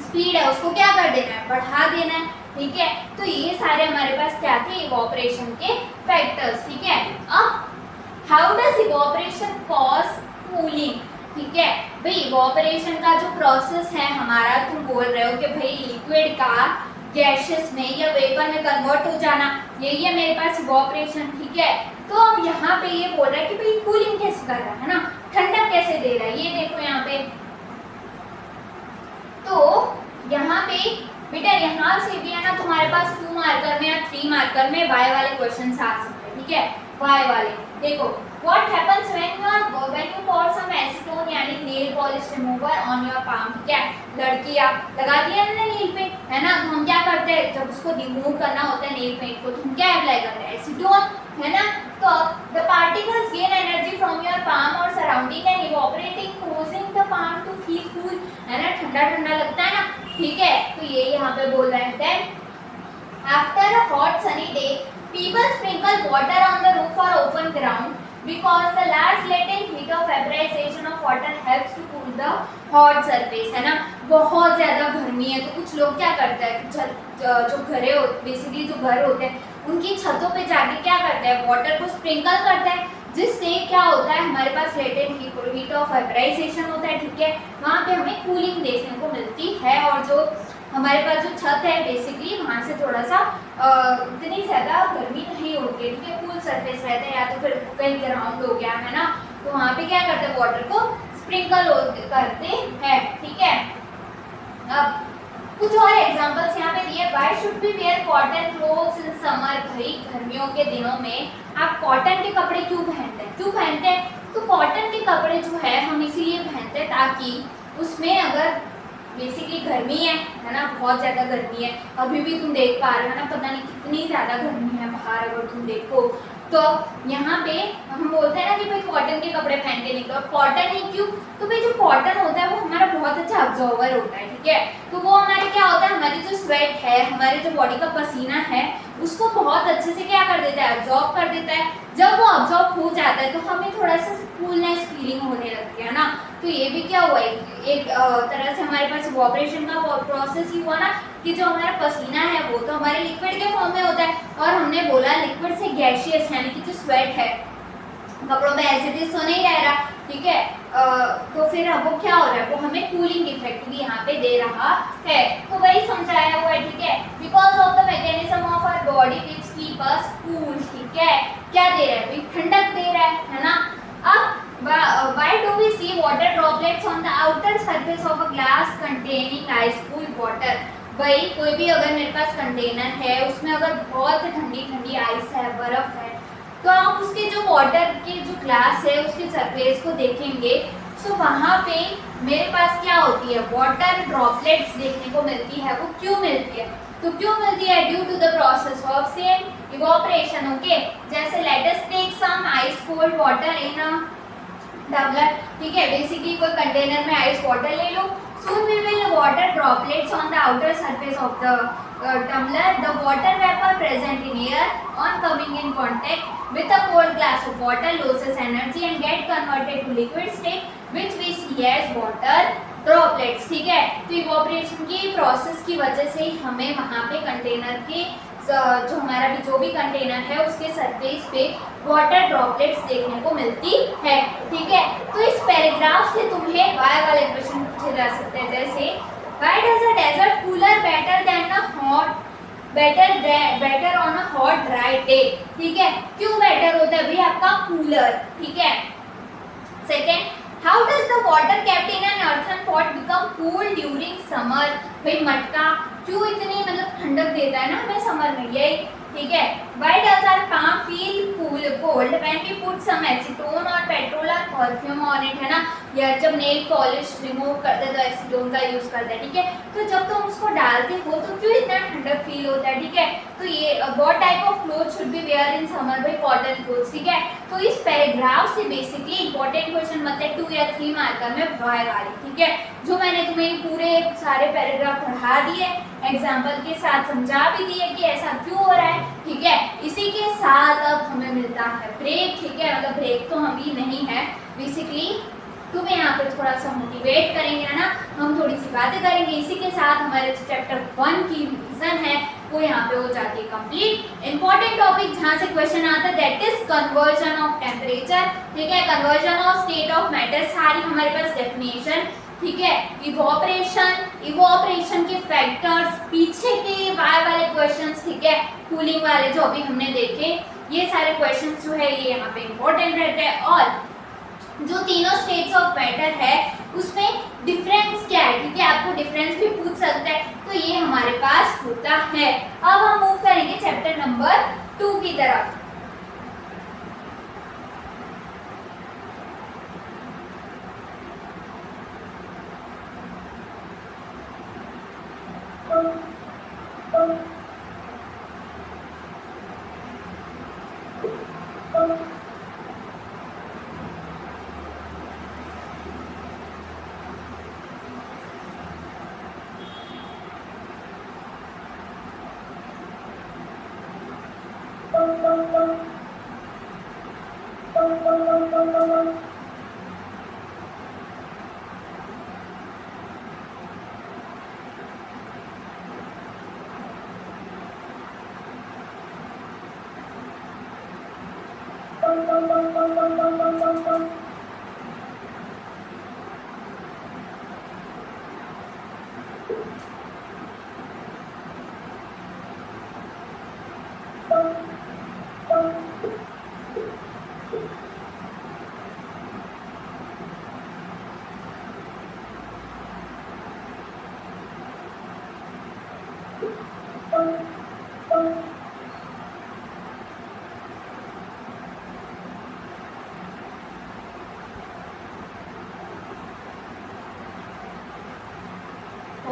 स्पीड है उसको क्या कर देना है, बढ़ा देना है, ठीक है। तो ये सारे हमारे पास क्या थे, इवोपरेशन के फैक्टर्स, ठीक है। अब how does evaporation cause cooling, ठीक है, भाई इवोपरेशन का जो प्रोसेस है हमारा, तुम बोल रहे हो कि भाई लिक्विड का गैसेस में या वेपर में कन्वर्ट हो जाना, यही है मेरे पास इवोपरेशन, ठीक है। तो अब यहाँ पे ये बोल रहा है कि भाई कूलिंग कैसे कर रहा है ना, ठंडक कैसे दे रहा है, ये देखो यहाँ पे, तो यहाँ पे बेटा यहाँ से भी है ना तुम्हारे पास 2 मार्कर में या 3 मार्कर में वाई वाले क्वेश्चन आ सकते हैं, ठीक है, वाई वाले देखो What happens when you pour some acetone यानी nail polish remover on your palm? क्या लड़कियाँ लगाती है ना नेल पेंट, है ना? तो हम क्या करते हैं जब उसको रिमूव करना होता है नेल पेंट को, तो हम क्या अप्लाई करते हैं? एसीटोन, है ना? तो the particles gain energy from your palm or surrounding and evaporating, causing the palm to feel cool, है ना? ठंडा ठंडा लगता है ना, ठीक है? तो ये यहाँ पे बोल रहे हैं then after a hot sunny day people sprinkle water on the roof or open ground because the large latent heat of vaporization of water helps to cool the hot surface, है ना? बहुत ज़्यादा गर्मी है तो कुछ लोग क्या करते हैं, जो घरे बेसिकली जो घर होते हैं उनकी छतों पे जाके क्या करते हैं, वाटर को स्प्रिंकल करते हैं, जिससे क्या होता है हमारे पास लेटेंट हीट ऑफ वेपराइजेशन होता है, ठीक है? वहाँ पे हमें कूलिंग देखने को मिलती है और जो हमारे पास जो छत है बेसिकली वहाँ से थोड़ा सा इतनी ज़्यादा गर्मी नहीं होती है, ठीक है? कूल सरफेस रहता है, या तो फिर कहीं ग्राउंड हो गया, है ना? तो वहाँ पे क्या करते हैं, वाटर को स्प्रिंकल करते हैं, ठीक है? अब कुछ और एग्जांपल्स यहाँ पे दिए। Why should be where cotton clothes in summer? भाई गर्मियों के दिनों में आप कॉटन के कपड़े क्यों पहनते हैं? तो कॉटन के कपड़े जो है हम इसीलिए पहनते हैं ताकि उसमें अगर बेसिकली गर्मी है ना, बहुत ज़्यादा गर्मी है, अभी भी तुम देख पा रहे हो ना, पता नहीं कितनी ज़्यादा गर्मी है बाहर, अगर तुम देखो तो यहाँ पे हम बोलते हैं ना कि भाई कॉटन के कपड़े पहन के निकलो। कॉटन ही क्यों? तो भाई जो कॉटन होता है वो हमारा बहुत अच्छा अब्जॉर्वर होता है, ठीक है? तो वो हमारे क्या होता है, हमारी जो स्वेट है, हमारे जो बॉडी का पसीना है, उसको बहुत अच्छे से क्या कर देता है, अब्जॉर्ब कर देता है। जब वो अब्जॉर्ब हो जाता है तो हमें थोड़ा सा कूलनेस फीलिंग होने लगती है ना। तो ये भी क्या हुआ, एक तरह से हमारे पास इवैपोरेशन का प्रोसेस ही हुआ ना, कि जो हमारा पसीना है वो तो हमारे लिक्विड के फॉर्म में होता है, और हमने बोला लिक्विड से गैसियस यानी कि जो स्वेट है कपड़ों में एज इट इज तो नहीं रह रहा, ठीक है? तो फिर अब वो क्या हो रहा है, वो हमें कूलिंग इफेक्ट भी यहाँ पे दे रहा है। तो वही समझाया हुआ है, ठीक है? Because of the mechanism of our body which keep us cool, ठीक है? क्या दे रहा है भाई, ठंडक दे रहा है ना? अब why do we see water droplets on the outer surface of a glass containing ice cooled water? भाई कोई भी अगर मेरे पास कंटेनर है उसमें अगर बहुत ठंडी ठंडी आइस है, बर्फ है, तो आप उसके जो वाटर के जो ग्लास है उसके सरफेस को देखेंगे, तो वहाँ पे मेरे पास क्या होती है, वाटर ड्रॉपलेट्स देखने को मिलती है। वो क्यों मिलती है? तो क्यों मिलती है? Due to the process of same evaporation, okay? जैसे let us take some ice cold water in a tumbler, ठीक है? बेसिकली कोई कंटेनर में आइस वाटर ले लो, soon we will water droplets on the outer surface of the tumbler. The water vapor present in air on coming in contact with a cold glass of water loses energy and get converted to liquid state, which we see as water droplets, ठीक है? तो evaporation की process की वजह से हमें वहाँ पे कंटेनर के जो हमारा भी जो भी कंटेनर है उसके सरफेस पे वाटर ड्रॉपलेट्स देखने को मिलती है, ठीक है? तो इस पैराग्राफ से तुम्हें वाई वाले क्वेश्चन पूछे जा सकते हैं, जैसे why does a desert cooler better on a hot dry day, ठीक है? क्यों बेटर होता है भाई आपका कूलर, ठीक है? Second, how does the water kept in an earthen pot become cool during summer? भाई मटका क्यों इतनी मतलब ठंडक देता है ना हमें समर में, यही, ठीक है? Why does our palm feel cold when we put some acetone or petrol or perfume on it, है ना? या जब नेल पॉलिश रिमूव करते हैं तो एसीटोन का यूज करते हैं, ठीक है? तो जब तुम उसको डालते हो तो क्यों इतना ठंडक फील होता है, ठीक है? तो ये what type of cloth should be wear in summer? भाई कॉटन क्लोथ्स, ठीक है? तो इस पैराग्राफ से बेसिकली इंपॉर्टेंट क्वेश्चन मतलब 2 या 3 मार्कर में वाई वाली, ठीक है? जो मैंने तुम्हें पूरे सारे पैराग्राफ पढ़ा दिए, एग्जाम्पल के साथ समझा भी दिए कि ऐसा क्यों हो रहा है, ठीक है? इसी के साथ अब हमें मिलता है ब्रेक, ठीक है? मतलब ब्रेक तो हम भी नहीं है, बेसिकली तुम्हें यहाँ पे थोड़ा सा मोटिवेट करेंगे ना, हम थोड़ी सी बातें करेंगे। इसी के साथ हमारे चैप्टर 1 की रिवीजन है वो यहाँ पे हो जाती है कंप्लीट। इंपॉर्टेंट टॉपिक जहाँ से क्वेश्चन आता है that is conversion of temperature, ठीक है? Conversion of state of matter, सारी हमारे पास डेफिनेशन, ठीक है? इवैपोरेशन के फैक्टर्स, पीछे के वाई वाले क्वेश्चंस, ठीक है? कूलिंग वाले जो अभी हमने देखे, ये सारे क्वेश्चंस जो है ये यहाँ पे इंपॉर्टेंट रहते हैं। और जो तीनों स्टेट्स ऑफ मैटर है उसमें डिफरेंस क्या है, ठीक है? आपको डिफरेंस भी पूछ सकता है, तो ये हमारे पास होता है। अब हम मूव करेंगे चैप्टर नंबर 2 की तरफ।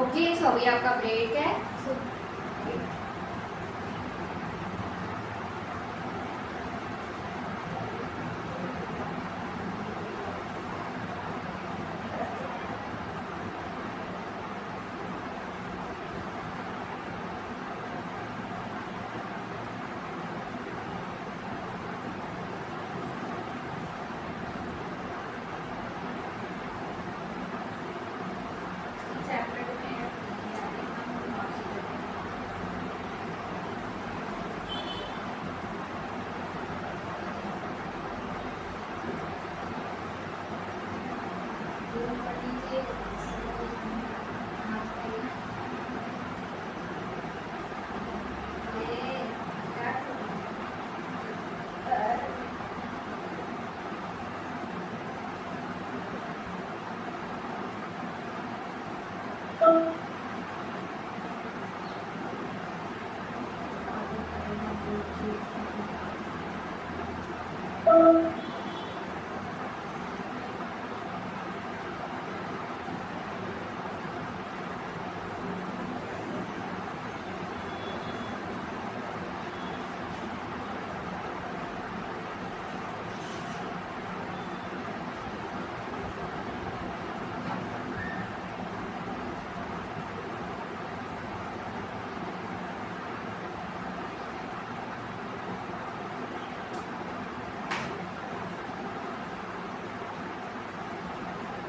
ओके, सो अभी आपका ब्रेक है।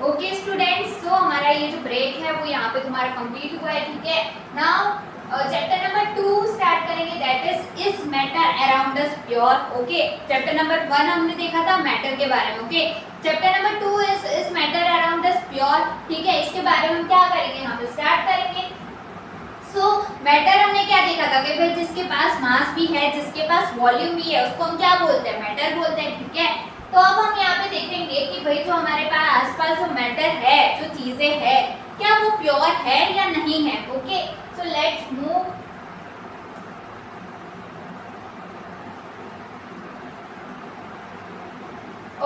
ओके स्टूडेंट्स, तो हमारा ये जो ब्रेक है वो यहाँ पे तुम्हारा कंप्लीट हुआ है। ठीक है, नाउ चैप्टर नंबर 2 स्टार्ट करेंगे, that is matter around us pure. Okay, chapter number 1 हमने देखा था मैटर के बारे में। Okay, chapter number 2 is matter around us pure. ठीक है, इसके बारे में हम क्या करेंगे, यहाँ पे स्टार्ट करेंगे। सो मैटर हमने क्या देखा था कि भाई जिसके पास मास भी है, जिसके पास वॉल्यूम भी है, उसको हम क्या बोलते हैं, मैटर बोलते हैं। ठीक है, तो अब हम यहाँ पे देखेंगे कि भाई जो हमारे पास आसपास जो मैटर है, जो चीजें है, क्या वो प्योर है या नहीं है। Okay, so let's move.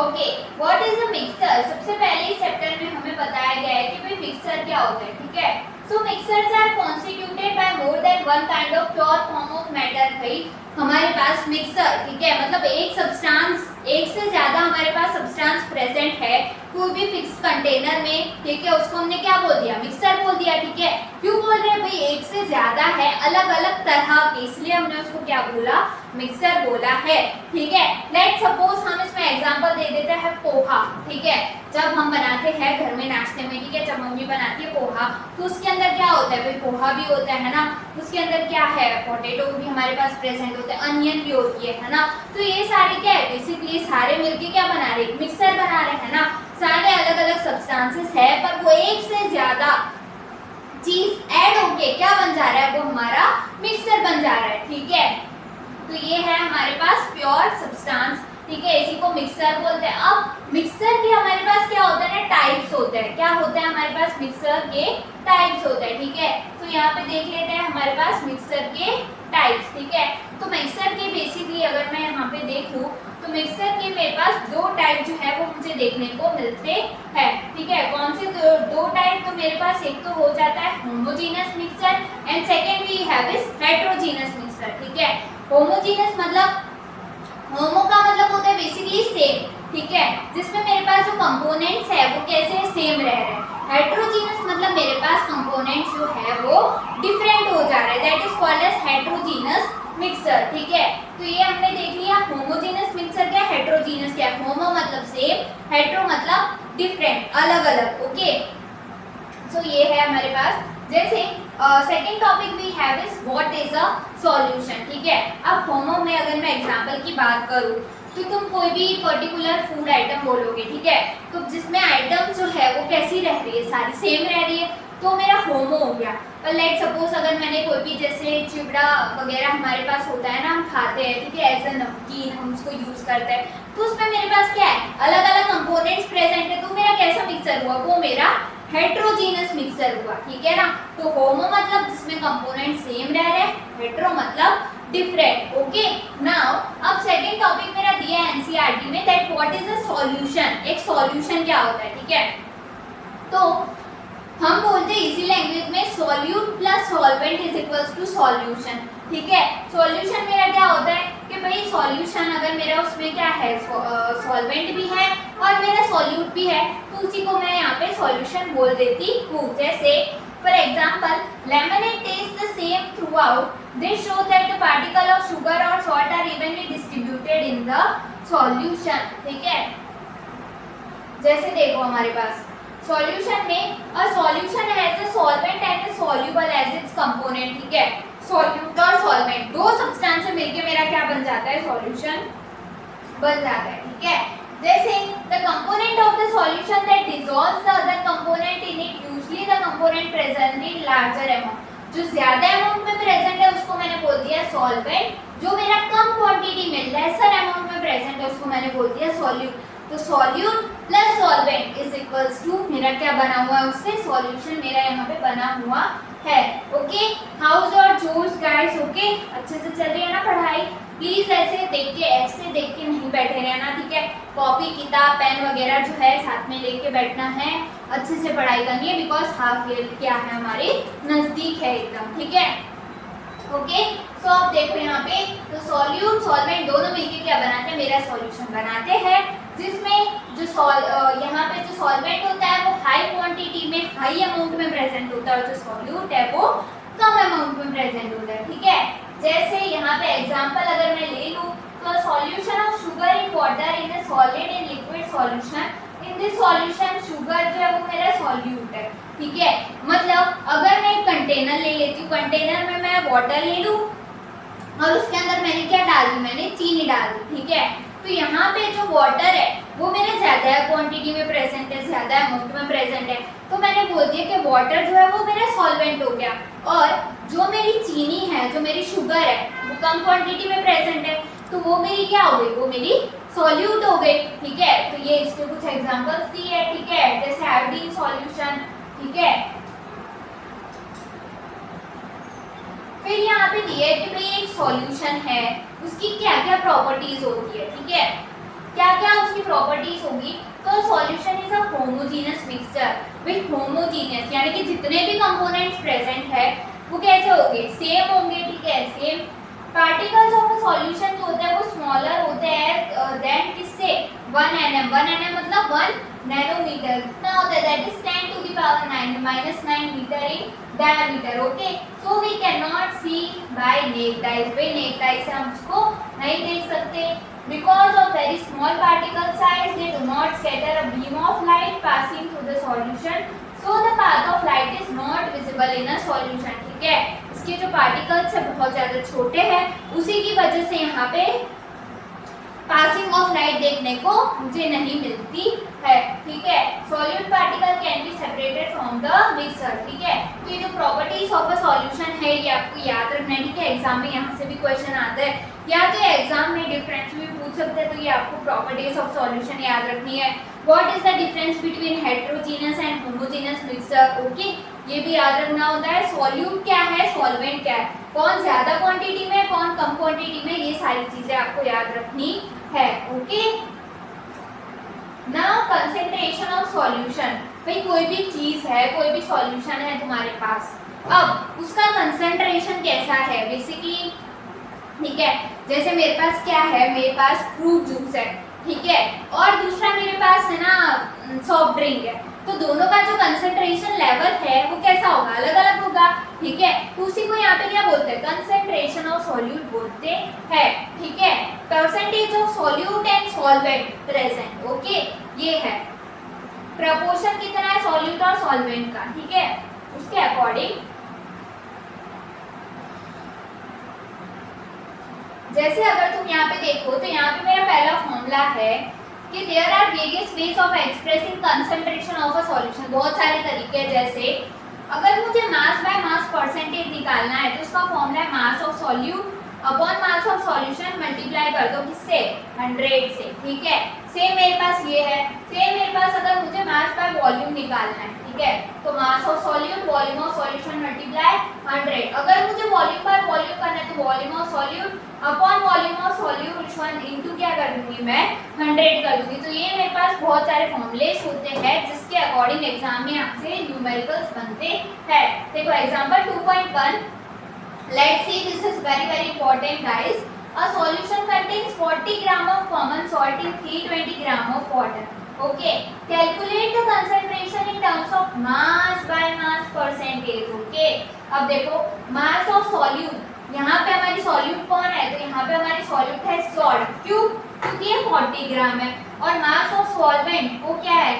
Okay, what is a mixture. सबसे पहले इस चैप्टर में हमें बताया गया है कि भाई मिक्सचर क्या होता है। ठीक है, so mixtures are constituted by more than one kind of pure form of matter. भाई हमारे पास मिक्सर, ठीक है, मतलब एक सब्सटेंस, एक से ज्यादा हमारे पास सब्सटेंस प्रेजेंट है कोई भी फिक्स कंटेनर में। ठीक है, उसको हमने क्या बोल दिया, मिक्सर बोल दिया। ठीक है, क्यों बोल रहे हैं भाई, एक से ज्यादा है, अलग अलग तरह के, इसलिए हमने उसको क्या बोला, मिक्सर बोला है। ठीक है, लेट्स सपोज हम इसमें एग्जांपल दे देते हैं पोहा। ठीक है, जब हम बनाते हैं घर में नाश्ते में, ठीक है, जब मम्मी बनाती है पोहा, तो उसके अंदर क्या होता है भाई, पोहा भी होता है ना, उसके अंदर क्या है, पोटैटो भी हमारे पास प्रेजेंट होते हैं, अनियन भी होती है ना। तो ये सारे क्या है, बेसिकली सारे मिलके क्या बना रहे हैं, मिक्सर बना रहे हैं ना। सारे अलग अलग सब्सटेंसेस है, पर वो एक से ज्यादा चीज ऐड होके क्या बन जा रहा है, वो हमारा मिक्सर बन जा रहा है। ठीक है, तो ये है हमारे पास प्योर सब्सटेंस। ठीक है, इसी को मिक्सर बोलते हैं। अब मिक्सर के हमारे पास क्या होता है ना, टाइप्स होते हैं। क्या होता है हमारे पास, मिक्सर के टाइप्स होते हैं। ठीक है, तो यहाँ पे देख लेते हैं हमारे पास मिक्सर के टाइप्स। ठीक है, तो मिक्सर के बेसिकली अगर मैं यहाँ पे देखूँ तो मिक्सर के मेरे पास दो टाइप जो है वो मुझे देखने को मिलते हैं। ठीक है, कौन से दो टाइप, तो मेरे पास एक तो हो जाता है homogeneous mixture and second we have is heterogeneous mixture. ठीक है, होमोजेनस मतलब, होमो का मतलब होता है बेसिकली सेम। ठीक है, जिसमें मेरे पास जो कंपोनेंट्स है वो कैसे सेम रह रहे हैं। हेटेरोजेनस मतलब मेरे पास कंपोनेंट्स जो है वो डिफरेंट हो जा रहे हैं, that is called as heterogeneous mixture. ठीक है, तो ये हमने देख लिया सेम, हेट्रो मतलब डिफरेंट, अलग अलग। ओके, सो ये है हमारे पास। जैसे second topic we have is what is a solution. ठीक है, अब होमो में अगर मैं एग्जांपल की बात करूं तो तुम कोई भी पर्टिकुलर फूड आइटम बोलोगे, ठीक है, तो जिसमें आइटम जो है वो कैसी रह रही है, सारी सेम रह रही है, तो मेरा होमो हो गया। और लेट सपोज अगर मैंने कोई भी जैसे चिवड़ा वगैरह हमारे पास होता है ना, हम खाते हैं, ठीक है, एज अ नमकीन हम उसको यूज करते हैं, तो उसमें मेरे पास क्या है, अलग अलग कंपोनेंट्स प्रेजेंट है, तो मेरा कैसा मिक्सचर हुआ, वो मेरा हेट्रोजीनस मिक्सचर हुआ। ठीक है ना, तो होमो मतलब जिसमें कंपोनेंट सेम रह रहे हैं, हेट्रो मतलब डिफरेंट। ओके, नाउ अब सेकंड टॉपिक मेरा दिया है एनसीईआरटी में, that what is a solution. एक सॉल्यूशन क्या होता है, ठीक है, तो हम बोलते हैं इजी लैंग्वेज में solute plus solvent is equals to solution. ठीक है, सॉल्यूशन मेरा क्या होता है कि भाई सॉल्यूशन अगर मेरा उसमें क्या है, सॉल्वेंट भी है और मेरा सॉल्यूट भी है, तो उसी को मैं यहाँ पे सॉल्यूशन बोल देती हूँ। जैसे for example, lemonade taste the same throughout, this show that the particle of sugar और salt are evenly distributed in the solution. ठीक है, जैसे देखो हमारे पास सॉल्यूशन में a solution has a solvent and a soluble as its component. ठीक है, सॉल्यूट और सॉल्वेंट दो सब्सटेंस से मिलके मेरा क्या बन जाता है, सॉल्यूशन बन जाता है। ठीक है, जैसे the component of the solution that dissolves the other component in it, usually the component present in larger amount. जो ज्यादा अमाउंट में प्रेजेंट है उसको मैंने बोल दिया सॉल्वेंट, जो मेरा कम क्वांटिटी में लेसर अमाउंट में प्रेजेंट है उसको मैंने बोल दिया सॉल्यूट। तो solute plus solvent is equals to मेरा क्या बना हुआ है, उससे सॉल्यूशन मेरा यहाँ पे बना हुआ है। ओके, हाउ इज योर जोश गाइस? ओके, अच्छे से चल रही है ना पढ़ाई? प्लीज ऐसे देख के नहीं बैठे रहना। ठीक है, कॉपी किताब पेन वगैरह जो है साथ में लेके बैठना है, अच्छे से पढ़ाई करनी है, बिकॉज हाफ ईयर क्या है हमारे नजदीक है एकदम। ठीक है, ओके, सो आप देखो यहाँ पे, तो सॉल्यूट सॉल्वेंट दोनों मिलके क्या बनाते हैं, मेरा सॉल्यूशन बनाते हैं, जिसमें जो यहाँ पे जो सॉल्वेंट होता है वो हाई क्वांटिटी में, हाई अमाउंट में प्रेजेंट होता है, और जो सॉल्यूट है वो कम अमाउंट में प्रेजेंट होता है। ठीक है, जैसे यहाँ पे एग्जांपल अगर मैं ले लूँ, तो solution of sugar in water in a solid in liquid solution, in this solution sugar जो है वो मेरा सॉल्यूट है। ठीक है, मतलब अगर मैं एक कंटेनर ले लेती हूँ, कंटेनर में मैं वाटर ले लूँ और उसके अंदर मैंने क्या डाल दी, मैंने चीनी डाल दी। ठीक है, तो यहाँ पे जो वाटर है वो मेरे ज्यादा क्वांटिटी में प्रेजेंट है, ज्यादा अमाउंट में प्रेजेंट है, तो मैंने बोल दिया कि वाटर जो है वो मेरा सॉल्वेंट हो गया, और जो मेरी चीनी है, जो मेरी शुगर है, वो कम क्वांटिटी में प्रेजेंट है, तो वो मेरी क्या हो गई, वो मेरी सॉल्यूट हो गई। ठीक है, तो ये इसके कुछ एग्जांपल्स दिए है। ठीक है, जैसे आयोडीन सॉल्यूशन। ठीक है, फिर यहाँ पे दिया है कि भाई एक सॉल्यूशन है, उसकी क्या क्या प्रॉपर्टीज होती है। ठीक है, क्या क्या उसकी प्रॉपर्टीज होगी, तो solution is a homogeneous mixture. भाई होमोजेनस यानी कि जितने भी कंपोनेंट्स प्रेजेंट है वो कैसे होंगे, सेम होंगे। ठीक है, same. Particles of a solution जो होता है वो स्मॉलर होते हैं देन किससे, 1 nm। 1 nm मतलब 1 नैनोमीटर कितना होता है, that is 10 to the power 9 metre in diameter. Okay, so we can not see by naked eyes, by naked eyes से हम उसको नहीं देख सकते, because of very small particle size they do not scatter a beam of light passing through the solution, so the path of light is not visible in a solution। ठीक है, इसके जो पार्टिकल्स है बहुत ज्यादा छोटे हैं, उसी की वजह से यहाँ पे पासिंग ऑफ लाइट देखने को मुझे नहीं मिलती है। ठीक है, solute particle can be separated from the mixer. ठीक है, तो ये जो प्रॉपर्टीज ऑफ अ सॉल्यूशन है ये आपको याद रखना है। ठीक है, एग्जाम में यहाँ से भी क्वेश्चन आता है, या तो एग्जाम में डिफरेंस भी पूछ सकते हैं, तो ये आपको प्रॉपर्टीज ऑफ सॉल्यूशन याद रखनी है। What is the difference between heterogeneous and homogeneous mixer? Okay, ये भी याद रखना होता है। सॉल्यूट क्या है, सॉल्वेंट क्या है, कौन ज्यादा क्वांटिटी में, कौन कम क्वांटिटी में, ये सारी चीजें आपको याद रखनी है। Okay, now concentration of solution. भाई कोई भी चीज है, कोई भी सॉल्यूशन है तुम्हारे पास, अब उसका कंसेंट्रेशन कैसा है बेसिकली। ठीक है, जैसे मेरे पास क्या है, मेरे पास फ्रूट जूस है, ठीक है, और दूसरा मेरे पास है ना सॉफ्ट ड्रिंक है, तो दोनों का जो कंसेंट्रेशन लेवल है वो कैसा होगा, अलग अलग होगा। ठीक है, तो उसी को यहाँ पे क्या बोलते हैं, कंसेंट्रेशन ऑफ सॉल्यूट बोलते हैं। ठीक है, percentage of solute and solvent present. Okay, ये है प्रपोर्शन कितना है सॉल्यूट और सॉल्वेंट का, ठीक है, उसके अकॉर्डिंग जैसे अगर तुम यहाँ पे देखो तो यहाँ पे मेरा पहला फॉर्मूला है कि there are various ways of expressing concentration of a solution. बहुत सारे तरीके हैं, जैसे अगर मुझे मास बाय मास परसेंटेज निकालना है तो उसका फॉर्मूला है mass of solute upon mass of solution multiply कर दो किससे, 100 से, ठीक है। सेम मेरे पास ये है, सेम मेरे पास अगर मुझे मास बाय वॉल्यूम निकालना है, ठीक है, तो मास of solute volume of solution multiply 100। अगर मुझे वॉल्यूम बाय वॉल्यूम करना है तो volume of solute upon volume of solution into क्या कर दूंगी मैं, 100 कर दूंगी। तो ये मेरे पास बहुत सारे फॉर्मूलेस होते हैं जिसके अकॉर्डिंग एग्जाम में आपसे न्यूमेरिकल्स बनते हैं। देखो example 2.1, let's see, this is very important guys. A solution contains 40 gram of common salt in 320 gram of water. Okay, calculate the concentration in terms of mass by mass percentage. Okay, अब देखो mass of solute, यहाँ पे हमारी solute कौन है, तो यहाँ पे हमारी सॉल्यूट है सॉल्ट, क्यों, क्योंकि ये 40 ग्राम है। और मास ऑफ सॉल्वेंट वो क्या है,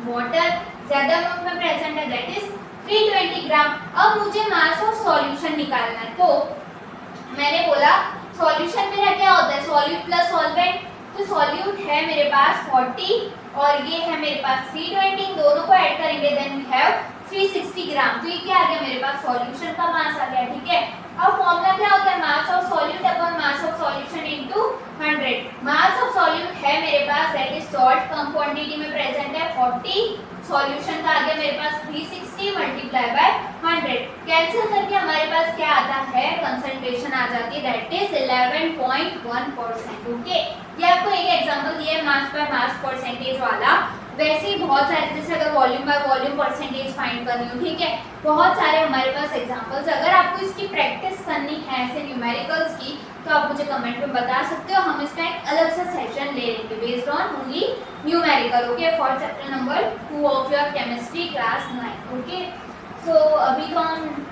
वाटर, ज्यादा अमाउंट में प्रेजेंट है, दैट इज 320 ग्राम। अब मुझे मास ऑफ सॉल्यूशन निकालना है, तो मैंने बोला सॉल्यूशन मेरा क्या होता है, सॉल्यूट प्लस सॉल्वेंट, तो सॉल्यूट है मेरे पास 40 और ये है मेरे पास 320, दोनों को ऐड करेंगे देन वी हैव 360 ग्राम। तो ये क्या आ गया मेरे पास, सॉल्यूशन का मास आ गया, ठीक है। अब फॉर्मूला क्या होता है, mass of solute upon mass of solution into 100। Mass of solute है मेरे पास दैट इज सॉल्ट, कम क्वांटिटी में प्रेजेंट है 40, सॉल्यूशन का आ गया मेरे पास 360 मल्टीप्लाई बाय 100, कैंसिल करके हमारे पास क्या आता है, कंसंट्रेशन आ जाती है दैट इज 11.1%। ओके, ये आपको एक एग्जांपल दिया है मास बाय मास परसेंटेज वाला। वैसे ही बहुत सारे, जैसे अगर volume by volume percentage find करनी हो, ठीक है, बहुत सारे हमारे पास एग्जांपल्स। अगर आपको इसकी प्रैक्टिस करनी है ऐसे न्यूमेरिकल्स की तो आप मुझे कमेंट में बता सकते हो, हम इसका एक अलग सा सेशन ले लेंगे based on only numerical. Okay, for chapter number 2 of your chemistry class 9। Okay, so अभी तो हम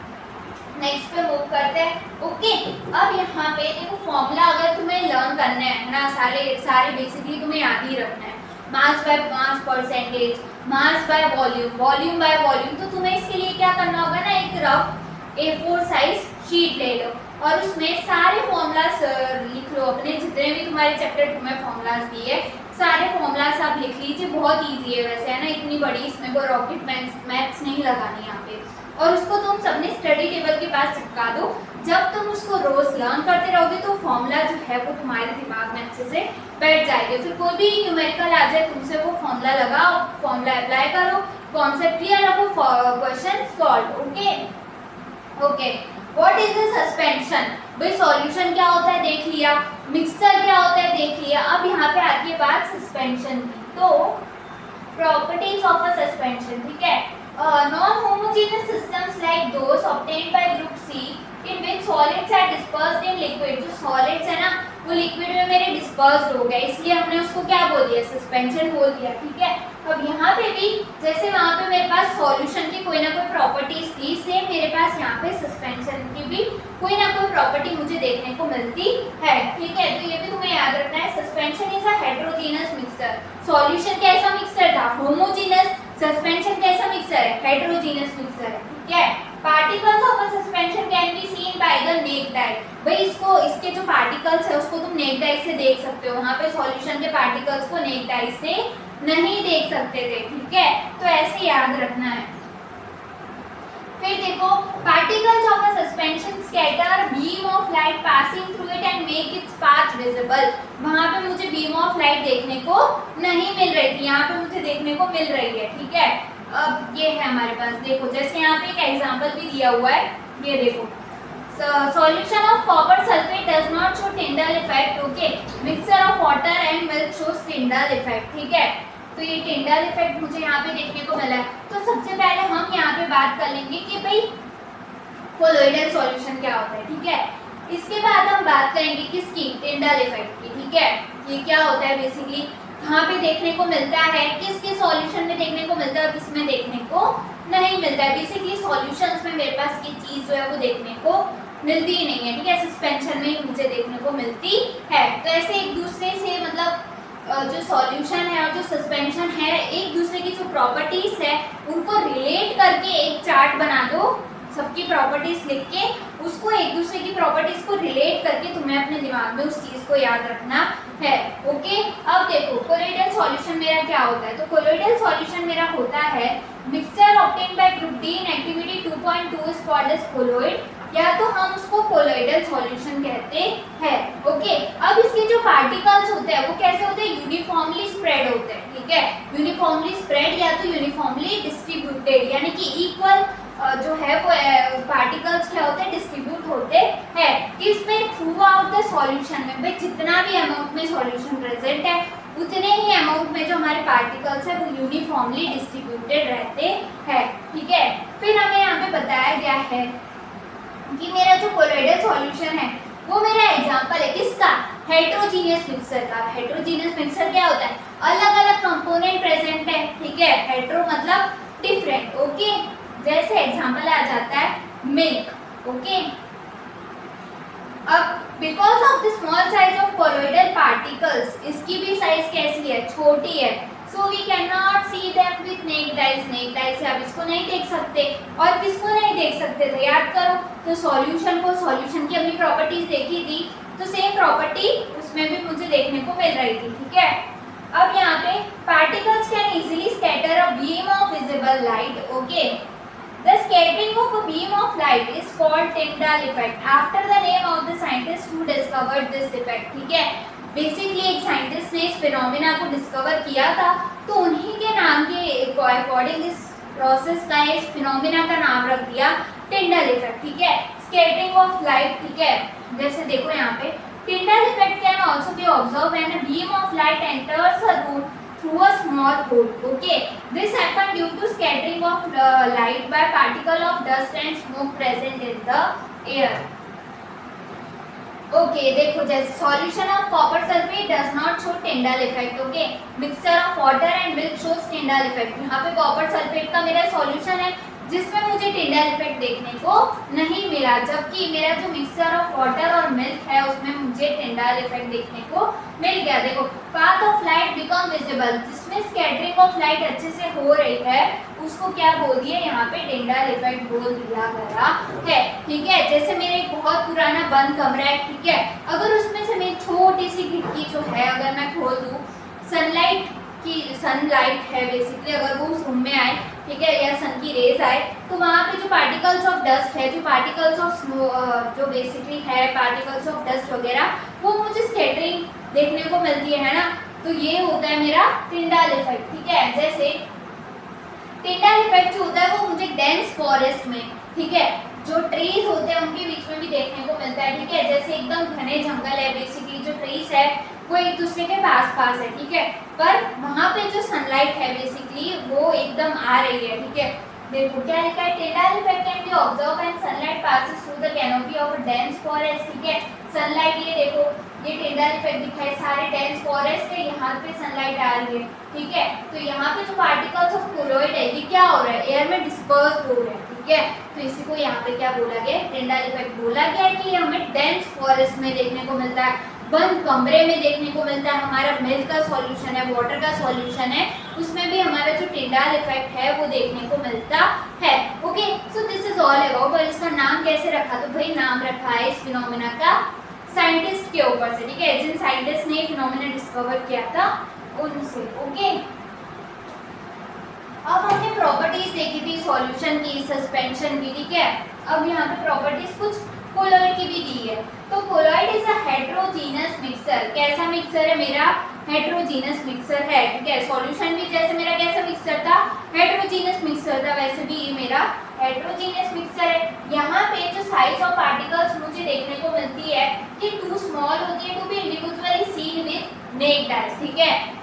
नेक्स्ट पे मूव करते हैं। ओके, अब यहाँ पे देखो फॉर्मूला अगर तुम्हें लर्न करना है ना, सारे बेसिकली तुम्हें याद ही रखना है, mass by mass percentage, mass by volume, volume by volume. तो तुम्हें इसके लिए क्या करना होगा ना, एक रफ A4 साइज शीट ले लो और उसमें सारे फॉर्मूलास लिख लो, अपने जितने भी तुम्हारे चैप्टर 2 में फॉर्मूलास दिए सारे फॉर्मूलास आप लिख लीजिए। बहुत इजी है वैसे, है ना, इतनी बड़ी इसमें कोई रॉकेट मैथ्स नहीं लगानी यहाँ पे। और उसको तुम सबने स्टडी टेबल के पास चिपका दो। जब तुम उसको रोज लर्न करते रहोगे तो फॉर्मूला जो है वो तुम्हारे दिमाग में अच्छे से बैठ जाएगा। फिर कोई भी न्यूमेरिकल आ जाए तुमसे, वो फॉर्मूला लगाओ, फॉर्मूला अप्लाई करो, कॉन्सेप्ट क्लियर रखो, question solve. Okay okay, what is the suspension, भाई सॉल्यूशन क्या होता है देख लिया, मिक्सचर क्या होता है देख लिया। अब यहाँ पे आती है बात सस्पेंशन की। तो प्रॉपर्टीज ऑफ अ सस्पेंशन, ठीक है, non homogeneous systems like those obtained by group C in which solids are dispersed in liquid। जो solids है ना वो लिक्विड में मेरे डिस्पर्स्ड हो गए, इसलिए हमने उसको क्या बोल दिया, सस्पेंशन बोल दिया, ठीक है। अब यहाँ पे भी जैसे वहाँ पे मेरे पास सॉल्यूशन की कोई ना कोई प्रॉपर्टीज थी, सेम मेरे पास यहाँ पे सस्पेंशन की भी कोई ना कोई प्रॉपर्टी मुझे देखने को मिलती है, ठीक है। तो ये भी तुम्हें याद रखना है, suspension is a heterogeneous mixture. Solution कैसा मिक्सचर था, होमोजेनस, सस्पेंशन कैसा मिक्सचर है, हेटेरोजेनस मिक्सचर है, ठीक है। Particles of a suspension can be seen by the necked आई। भाई इसके जो पार्टिकल्स है उसको तुम नेक्ड आई से देख सकते हो, वहाँ पे सॉल्यूशन के पार्टिकल्स को नेक्ड आई से नहीं देख सकते थे, ठीक है। तो ऐसे याद रखना है। फिर देखो particles of a suspension scatter beam of light passing through it and make its path visible. वहाँ पे मुझे बीम ऑफ लाइट देखने को नहीं मिल रही थी, यहाँ पे मुझे देखने को मिल रही है, ठीक है। अब ये है हमारे पास, देखो जैसे यहाँ पे एक एग्जांपल भी दिया हुआ है, ये देखो, solution of copper sulfate does not show Tyndall effect। Okay, mixture of water and milk shows Tyndall effect, ठीक है। तो ये Tyndall effect मुझे यहाँ पे देखने को मिला है। तो सबसे पहले हम यहाँ पे बात कर लेंगे कि भाई कोलोइडल सॉल्यूशन क्या होता है, ठीक है। इसके बाद हम बात करेंगे किसकी, Tyndall effect की, ठीक है। ये क्या होता है बेसिकली, कहाँ पे देखने को मिलता है, किसके सॉल्यूशन में देखने को मिलता है, किसमें देखने को नहीं मिलता है। बेसिकली सॉल्यूशंस में मेरे पास ये चीज जो है वो देखने को मिलती ही नहीं है, ठीक है, सस्पेंशन में ही मुझे देखने को मिलती है। तो ऐसे एक दूसरे से मतलब जो सॉल्यूशन है और जो सस्पेंशन है, एक दूसरे की जो प्रॉपर्टीज है उनको रिलेट करके एक चार्ट बना दो, सबकी प्रॉपर्टीज लिख के उसको एक दूसरे की प्रॉपर्टीज को रिलेट करके तुम्हें अपने दिमाग में उस चीज को याद रखना है। ओके, अब देखो कोलोइडल सॉल्यूशन मेरा क्या होता है। तो कोलोइडल सॉल्यूशन मेरा होता है mixture obtained by group D in activity 2.2 is called as colloid, या तो हम उसको कोलोइडल सॉल्यूशन कहते हैं। ओके, अब इसके जो पार्टिकल्स होते हैं वो कैसे होते हैं, यूनिफॉर्मली स्प्रेड होते हैं, ठीक है, यूनिफॉर्मली स्प्रेड या तो यूनिफॉर्मली डिस्ट्रीब्यूटेड, यानी कि इक्वल जो है वो पार्टिकल्स क्या होते हैं, डिस्ट्रीब्यूट होते हैं किसमें, थ्रू आउट द सॉल्यूशन में। भाई जितना भी अमाउंट में सॉल्यूशन प्रेजेंट है उतने ही अमाउंट में जो हमारे पार्टिकल्स है वो यूनिफॉर्मली डिस्ट्रीब्यूटेड रहते हैं, ठीक है। फिर हमें यहाँ पे बताया गया है कि मेरा जो कोलोइडल सॉल्यूशन है वो मेरा एग्जांपल है किसका, हेट्रोजीनियस मिक्सचर का। हेट्रोजीनियस मिक्सचर क्या होता है, अलग अलग कंपोनेंट प्रेजेंट है, ठीक है, हेट्रो मतलब डिफरेंट। ओके, जैसे एग्जांपल आ जाता है मिल्क। ओके, अब because of the small size of colloidal particles, इसकी भी साइज कैसी है, छोटी है, so we can not see them with naked eyes. Naked eyes से आप इसको नहीं देख सकते, और किसको नहीं देख सकते थे, याद करो, तो सॉल्यूशन को, सॉल्यूशन की अपनी प्रॉपर्टीज देखी थी, तो सेम प्रॉपर्टी उसमें भी मुझे देखने को मिल रही थी, ठीक है। अब यहाँ पे particles can easily scatter a beam of visible light. Okay, the scattering of a beam of light is called Tyndall effect after the name of the scientist who discovered this effect, ठीक है। Basically एक scientist ने इस phenomena को discover किया था, तो उन्हीं के नाम के अकॉर्डिंग इस प्रोसेस का, इस फिनोमिना का नाम रख दिया टिंडल इफेक्ट, ठीक है, स्कैटरिंग ऑफ लाइट, ठीक है। जैसे देखो यहाँ पे Tyndall effect can also be observe when a beam of light enters a room through a small hole. Okay, this happened due to scattering of light by particle of dust and smoke present in the air. Okay, देखो जैसे solution of copper sulfate does not show Tyndall effect. Okay, mixture of water and milk shows Tyndall effect. यहाँ पे copper sulfate का मेरा solution है जिसमें मुझे Tyndall effect देखने को नहीं मिला, जबकि मेरा जो मिक्सचर ऑफ वाटर और मिल्क है उसमें मुझे टिंडल इफेक्ट देखने को मिल गया। देखो path of light become visible, जिसमें स्कैटरिंग ऑफ लाइट अच्छे से हो रही है उसको क्या बोल दिया यहाँ पे, टिंडल इफेक्ट बोल दिया गया है, ठीक है। जैसे मेरा एक बहुत पुराना बंद कमरा है, ठीक है, अगर उसमें से मेरी छोटी सी खिड़की जो है अगर मैं खोल दूँ, सनलाइट है बेसिकली, अगर वो उस रूम में आए, ठीक है, या सन की रेज आए, तो वहाँ पे जो पार्टिकल्स ऑफ डस्ट है, जो पार्टिकल्स ऑफ जो बेसिकली है पार्टिकल्स ऑफ डस्ट वगैरह, वो मुझे स्कैटरिंग देखने को मिलती है ना, तो ये होता है मेरा टिंडल इफेक्ट, ठीक है। जैसे टिंडल इफेक्ट जो होता है वो मुझे डेंस फॉरेस्ट में, ठीक है, जो ट्रीज होते हैं उनके बीच में भी देखने को मिलता है, ठीक है। जैसे एकदम घने जंगल है, बेसिकली जो ट्रीज है वो एक दूसरे के पास है, ठीक है, पर वहाँ पे जो सनलाइट है बेसिकली वो एकदम आ रही है, ठीक है। देखो क्या लिखा है, Tyndall effect can be observe when sunlight passes through the canopy of a dense forest, ठीक है। सनलाइट, ये देखो ये टिंडल इफेक्ट दिखा है, सारे डेंस फॉरेस्ट है, यहाँ पे सनलाइट आ रही है, ठीक है। तो यहाँ पे जो पार्टिकल्स ऑफ कोलोइड है ये क्या हो रहा है, एयर में डिस्पर्स हो रहे हैं, ठीक है। तो इसी को यहाँ पे क्या बोला गया, टिंडल इफेक्ट बोला गया है कि हमें डेंस फॉरेस्ट में देखने को मिलता है, बंद कमरे में देखने को मिलता है। हमारा मिल्क का सॉल्यूशन है, वाटर का सॉल्यूशन है, उसमें भी हमारा जो टिंडल इफेक्ट है वो देखने को मिलता है। Okay, so this is all about. और इसका नाम कैसे रखा, तो भाई नाम रखा है इस फिनोमिना का साइंटिस्ट के ऊपर से, ठीक है, जिन साइंटिस्ट ने फिनोमिना डिस्कवर किया था उनसे। ओके, अब हमने प्रॉपर्टीज देखी थी सॉल्यूशन की, सस्पेंशन की, ठीक है। अब यहाँ पे प्रॉपर्टीज कुछ कोलोइड की भी दी है। तो colloid is a heterogeneous mixture. कैसा मिक्सचर है मेरा, हेट्रोजीनस मिक्सचर है, ठीक है। सॉल्यूशन भी जैसे मेरा कैसा मिक्सचर था, हेट्रोजीनस मिक्सचर था, वैसे भी ये मेरा हेट्रोजीनस मिक्सचर है। यहाँ पे जो साइज ऑफ पार्टिकल्स मुझे देखने को मिलती है कि टू स्मॉल होती है to be individually seen with naked eyes, ठीक है।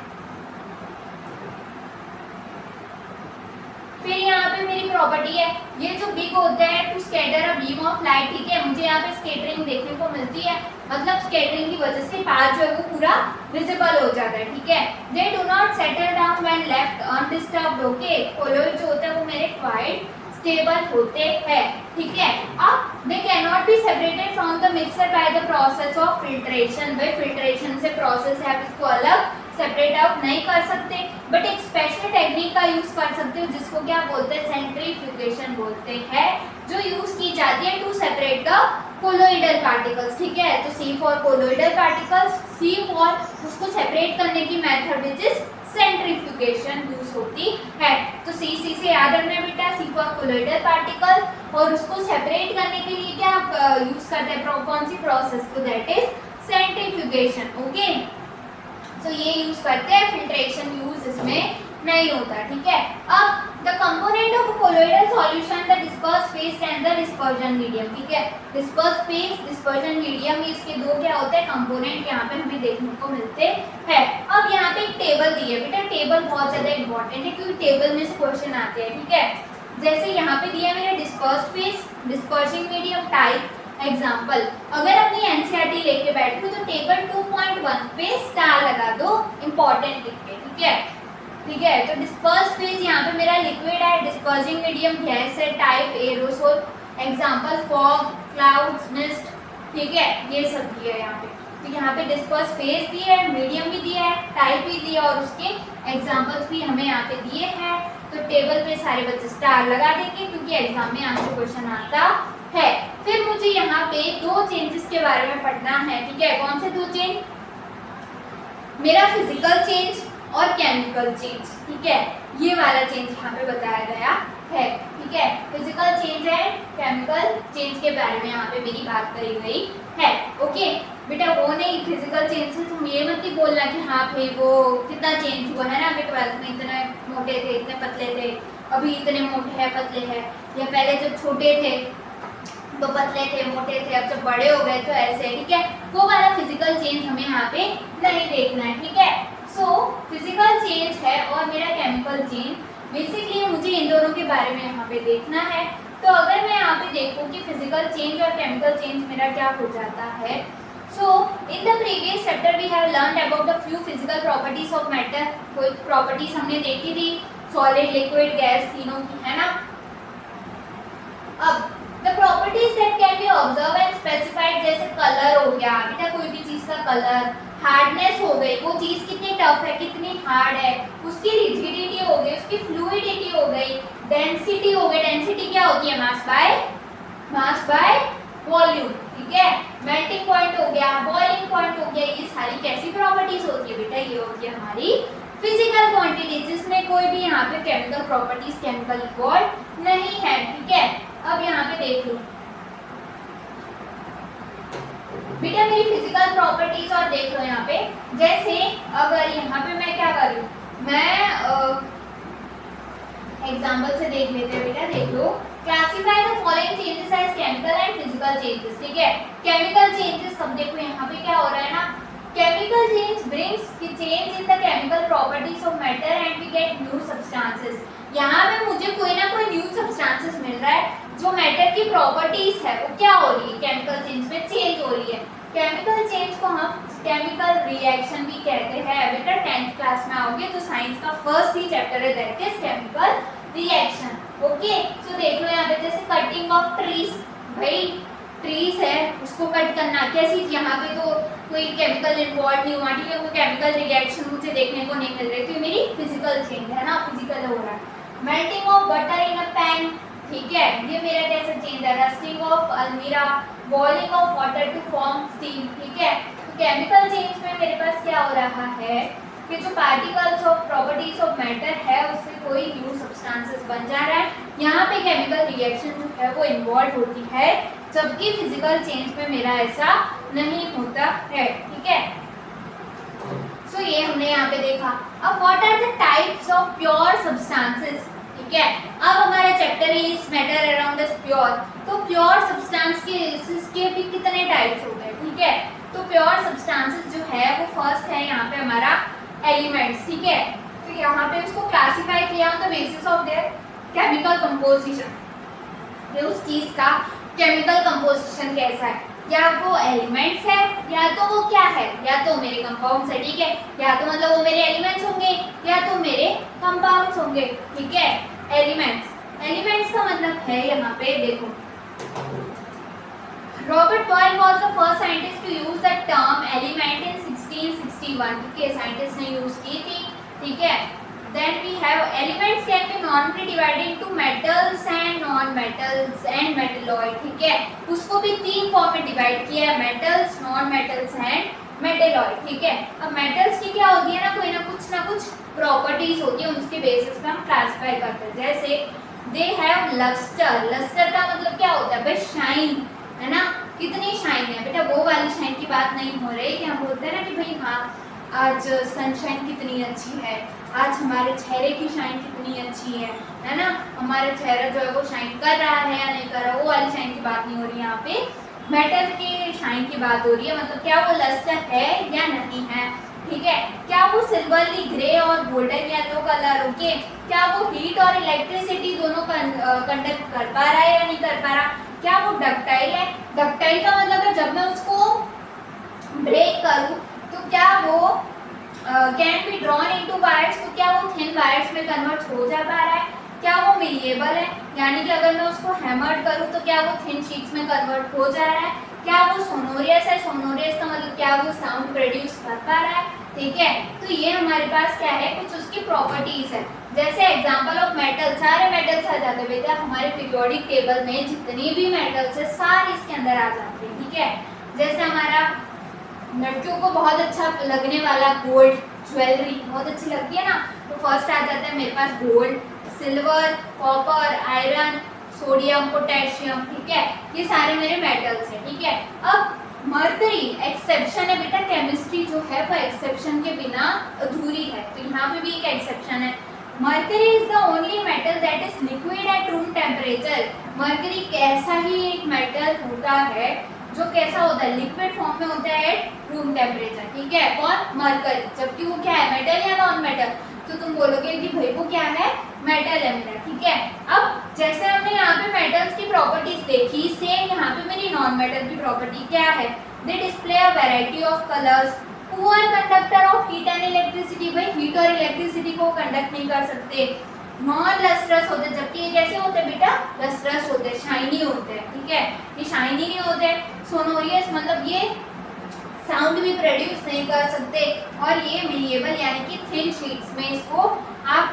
फिर यहाँ पे मेरी प्रॉपर्टी है, ये जो बिग होता है to scatter a beam of light, ठीक है, मुझे यहाँ पे स्कैटरिंग देखने को मिलती है, मतलब स्कैटरिंग की वजह से पाथ जो है वो पूरा विजिबल हो जाता है, ठीक है। They do not settle down when left undisturbed. Okay, colloid जो होता है वो मेरे क्वाइट स्टेबल होते हैं, ठीक है। अब they can not be separated from the mixer by the process of filtration. भाई फिल्ट्रेशन से प्रोसेस है, आप इसको अलग सेपरेट आउट नहीं कर सकते, बट एक स्पेशल टेक्निक का यूज कर सकते हो जिसको क्या बोलते हैं, सेंट्रीफ्यूगेशन बोलते हैं, जो यूज की जाती है to separate the colloidal particles, ठीक है। तो see for colloidal particles, see for उसको सेपरेट करने की method which is centrifugation use होती है। तो सी से याद रखना बेटा, सी फॉर कोलोइडल पार्टिकल, और उसको सेपरेट करने के लिए क्या यूज करते हैं, कौन सी प्रोसेस, तो दैट इज सेंट्रीफ्यूगेशन, ओके। तो ये यूज करते हैं, फिल्ट्रेशन यूज इसमें नहीं होता, ठीक है। अब the component of colloidal solution, the disperse phase and the dispersion medium, ठीक है। डिस्पर्स फेज, डिस्पर्जन मीडियम, इसके दो क्या होते हैं कंपोनेंट यहाँ पे हमें देखने को मिलते हैं। अब यहाँ पे एक टेबल दी है बेटा, टेबल बहुत ज्यादा इंपॉर्टेंट है क्योंकि टेबल में से क्वेश्चन आते हैं, ठीक है। जैसे यहाँ पे दिया मेरा disperse phase, dispersing medium, type, example. अगर अपनी एनसीईआरटी लेके बैठो तो टेबल 2.1 पे स्टार लगा दो, इंपॉर्टेंट लिख के, ठीक है, ठीक है। तो डिस्पर्स फेज यहाँ पे मेरा लिक्विड है, डिस्पर्सिंग मीडियम गैस है, type aerosol, example fog, clouds, mist, ठीक है, ये सब दिया है यहाँ पे। तो यहाँ पे डिस्पर्स फेज दिया है, मीडियम भी दिया है, टाइप भी दिया और उसके एग्जाम्पल्स भी हमें यहाँ पे दिए हैं। तो टेबल पे सारे बच्चे स्टार लगा देंगे क्योंकि एग्जाम में आपसे क्वेश्चन आता है। फिर मुझे यहाँ पे दो चेंजेस के बारे में पढ़ना है, ठीक है। कौन से दो चेंज, मेरा फिजिकल चेंज और केमिकल चेंज, ठीक है। ये वाला चेंज यहाँ पे बताया गया है, ठीक है। Physical change and chemical change के बारे में यहाँ पे मेरी बात करी गई है, ओके बेटा। वो नहीं, फिजिकल चेंज से तुम ये मत ही बोलना कि हाँ भाई वो कितना चेंज हुआ है ना, अभी 12th में इतने मोटे थे, इतने पतले थे, अभी इतने मोटे हैं, पतले हैं, या पहले जब छोटे थे तो पतले थे, मोटे थे, अब जब बड़े हो गए तो ऐसे, ठीक है। वो वाला फिजिकल चेंज हमें यहाँ पे नहीं देखना है, ठीक है। सो फिजिकल चेंज है और मेरा केमिकल चेंज, बेसिकली मुझे इन दोनों के बारे में यहाँ पे देखना है। तो अगर मैं यहाँ पे देखूँ कि फिजिकल चेंज और केमिकल चेंज मेरा क्या हो जाता है, so in the previous chapter we have learned about the few physical properties of matter. कोई प्रॉपर्टीज हमने देखी थी, सॉलिड, लिक्विड, गैस, तीनों की, है ना। अब the properties that can be observe and specified, जैसे कलर हो गया बेटा, कोई भी चीज का कलर, हार्डनेस हो गई, वो चीज कितनी टफ है, कितनी हार्ड है, उसकी रिजिडिटी हो गई, उसकी फ्लूइडिटी हो गई, डेंसिटी हो गई। डेंसिटी क्या होती है, मास बाय वॉल्यूम, ठीक है। मेल्टिंग पॉइंट हो गया, बॉइलिंग पॉइंट हो गया, ये सारी कैसी प्रॉपर्टीज होती है बेटा, ये होती है हमारी फिजिकल क्वांटिटी, जिसमें कोई भी यहाँ पे केमिकल प्रॉपर्टीज, केमिकल इन्वॉल्व नहीं है, ठीक है। अब यहाँ पे देख लो बेटा मेरी फिजिकल प्रॉपर्टीज, और देख लो यहाँ पे, जैसे अगर यहाँ पे मैं क्या कर रही हूँ, मैं एग्जाम्पल से देख लेते हैं बेटा, देख लो। Classify the following changes as chemical and physical changes, ठीक है। केमिकल चेंजेस, सब देखो यहाँ पे क्या हो रहा है ना, chemical change brings change in the chemical properties of matter and we get new substances. यहाँ पे मुझे कोई ना कोई न्यू सब्सटेंसेस मिल रहा है, जो मैटर की प्रॉपर्टीज है वो क्या हो रही है, केमिकल चेंज में चेंज हो रही है। केमिकल चेंज को हम केमिकल रिएक्शन भी कहते हैं। बेटा 10th क्लास में आओगे तो साइंस का फर्स्ट ही चैप्टर है, that is chemical reaction, okay. So देख लो यहाँ पे, जैसे कटिंग ऑफ ट्रीज, भाई ट्रीज है उसको कट करना, कैसी, यहाँ पे तो कोई केमिकल इन्वॉल्व नहीं हुआ, ठीक है, कोई केमिकल रिएक्शन मुझे देखने को नहीं मिल रही, तो मेरी फिजिकल चेंज है ना, फिजिकल हो रहा है। Melting of butter in a pan, ठीक है, ये मेरा कैसा चेंज है। Rusting of almirah, boiling of water to form steam, ठीक है। तो केमिकल चेंज में मेरे पास क्या हो रहा है कि जो particles of properties of matter है उससे कोई न्यू सब्सटेंसेस बन जा रहा है, यहाँ पे केमिकल रिएक्शन जो है वो इन्वॉल्व होती है, जबकि फिजिकल चेंज में मेरा ऐसा नहीं होता है, ठीक है। सो ये हमने यहाँ पे देखा। अब what are the types of pure substances, ठीक है। अब हमारा chapter is matter around the pure, तो प्योर सब्सटेंस के भी कितने टाइप्स हो गए, ठीक है। तो प्योर सब्सटेंसेस जो है वो फर्स्ट है यहाँ पे हमारा एलिमेंट्स, ठीक है। तो यहाँ पे उसको क्लासिफाई किया on the basis of their chemical composition, कि उस चीज का केमिकल कंपोजिशन कैसा है, या वो एलिमेंट्स है या तो वो क्या है, या तो मेरे कंपाउंड्स है, ठीक है, या तो मतलब वो मेरे एलिमेंट्स होंगे या तो मेरे कंपाउंड्स होंगे, ठीक है, एलिमेंट्स। एलिमेंट्स का मतलब है यहाँ पे देखो, Robert Boyle was the first scientist to use the term element in 1661, ठीक है, साइंटिस्ट ने यूज की थी, ठीक है। Then we have elements can be normally divided into metals and non metals and metalloid, ठीक है, उसको भी तीन फॉर्म में डिवाइड किया है, metals, non metals and metalloid, ठीक है। अब मेटल्स की क्या होती है ना कुछ प्रॉपर्टीज होती है, उसके बेसिस पे हम क्लासिफाई करते हैं। जैसे दे हैव लस्टर, लस्टर का मतलब क्या होता है भाई, शाइन, है ना, कितनी शाइन है बेटा, वो वाली शाइन की बात नहीं हो रही कि हम बोलते हैं ना कि भाई हाँ आज सनशाइन कितनी अच्छी है, आज हमारे चेहरे की शाइन कितनी अच्छी है ना, हमारा चेहरा जो है वो शाइन कर रहा है या नहीं कर रहा, वो वाली शाइन की बात नहीं हो रही, यहाँ पे मेटल की शाइन की बात हो रही है, मतलब क्या वो लस्टर है या नहीं है, ठीक है, क्या वो सिल्वरली ग्रे और गोल्डन येलो कलर, ओके, क्या वो हीट और इलेक्ट्रिसिटी दोनों कंडक्ट कर पा रहा है या नहीं कर पा रहा, क्या वो डक्टाइल है, डक्टाइल का मतलब है जब मैं उसको ब्रेक करूं तो क्या वो can be drawn into wires, तो क्या वो थिन वायर्स में कन्वर्ट हो जा पा रहा है, क्या वो मिलिएबल है, यानी कि अगर मैं उसको हैमर्ड करूं तो क्या वो थिन शीट्स में कन्वर्ट हो जा रहा है, क्या वो सोनोरियस है, सोनोरियस का मतलब क्या वो साउंड प्रोड्यूस कर पा रहा है, ठीक है। तो ये हमारे पास क्या है, कुछ उसकी प्रॉपर्टीज है। जैसे एग्जांपल ऑफ मेटल, सारे मेटल्स आ जाते हैं बेटा हमारे पीरियोडिक टेबल में, जितनी भी मेटल्स है सारे इसके अंदर आ जाते हैं, ठीक है। जैसे हमारा लड़कियों को बहुत अच्छा लगने वाला गोल्ड ज्वेलरी बहुत अच्छी लगती है ना, तो फर्स्ट आ जाता है मेरे पास gold, silver, copper, iron, sodium, potassium, ठीक है, ये सारे मेरे मेटल्स हैं, ठीक है। अब मर्करी एक्सेप्शन है बेटा, केमिस्ट्री जो है वो एक्सेप्शन के बिना अधूरी है, तो यहाँ पे भी एक एक्सेप्शन है। Mercury is the only metal that is liquid at room temperature, mercury कैसा ही एक मेटल होता है जो कैसा होता है, लिक्विड फॉर्म में होता है एट रूम टेम्परेचर, ठीक है, कौन, मरकरी, जबकि वो क्या है, मेटल या नॉन मेटल, तो तुम बोलोगे कि भाई वो क्या है, मेटल है मेरा, ठीक है। अब जैसे हमने यहाँ पे मेटल्स की प्रॉपर्टीज देखी, सेम यहाँ पे मेरी नॉन मेटल की प्रॉपर्टी क्या है, they display a variety of colours, poor conductor of heat and electricity, भाई हीट और इलेक्ट्रिसिटी को कंडक्ट नहीं कर सकते, नॉन लस्ट्रस होते, जबकि ये कैसे होते हैं बेटा, लस्ट्रस होते हैं, शाइनी होते हैं, ठीक है, ये शाइनी नहीं होते। सोनोरियस मतलब ये साउंड भी प्रोड्यूस नहीं कर सकते, और ये मिलिएबल यानी कि थिन शीट्स में इसको आप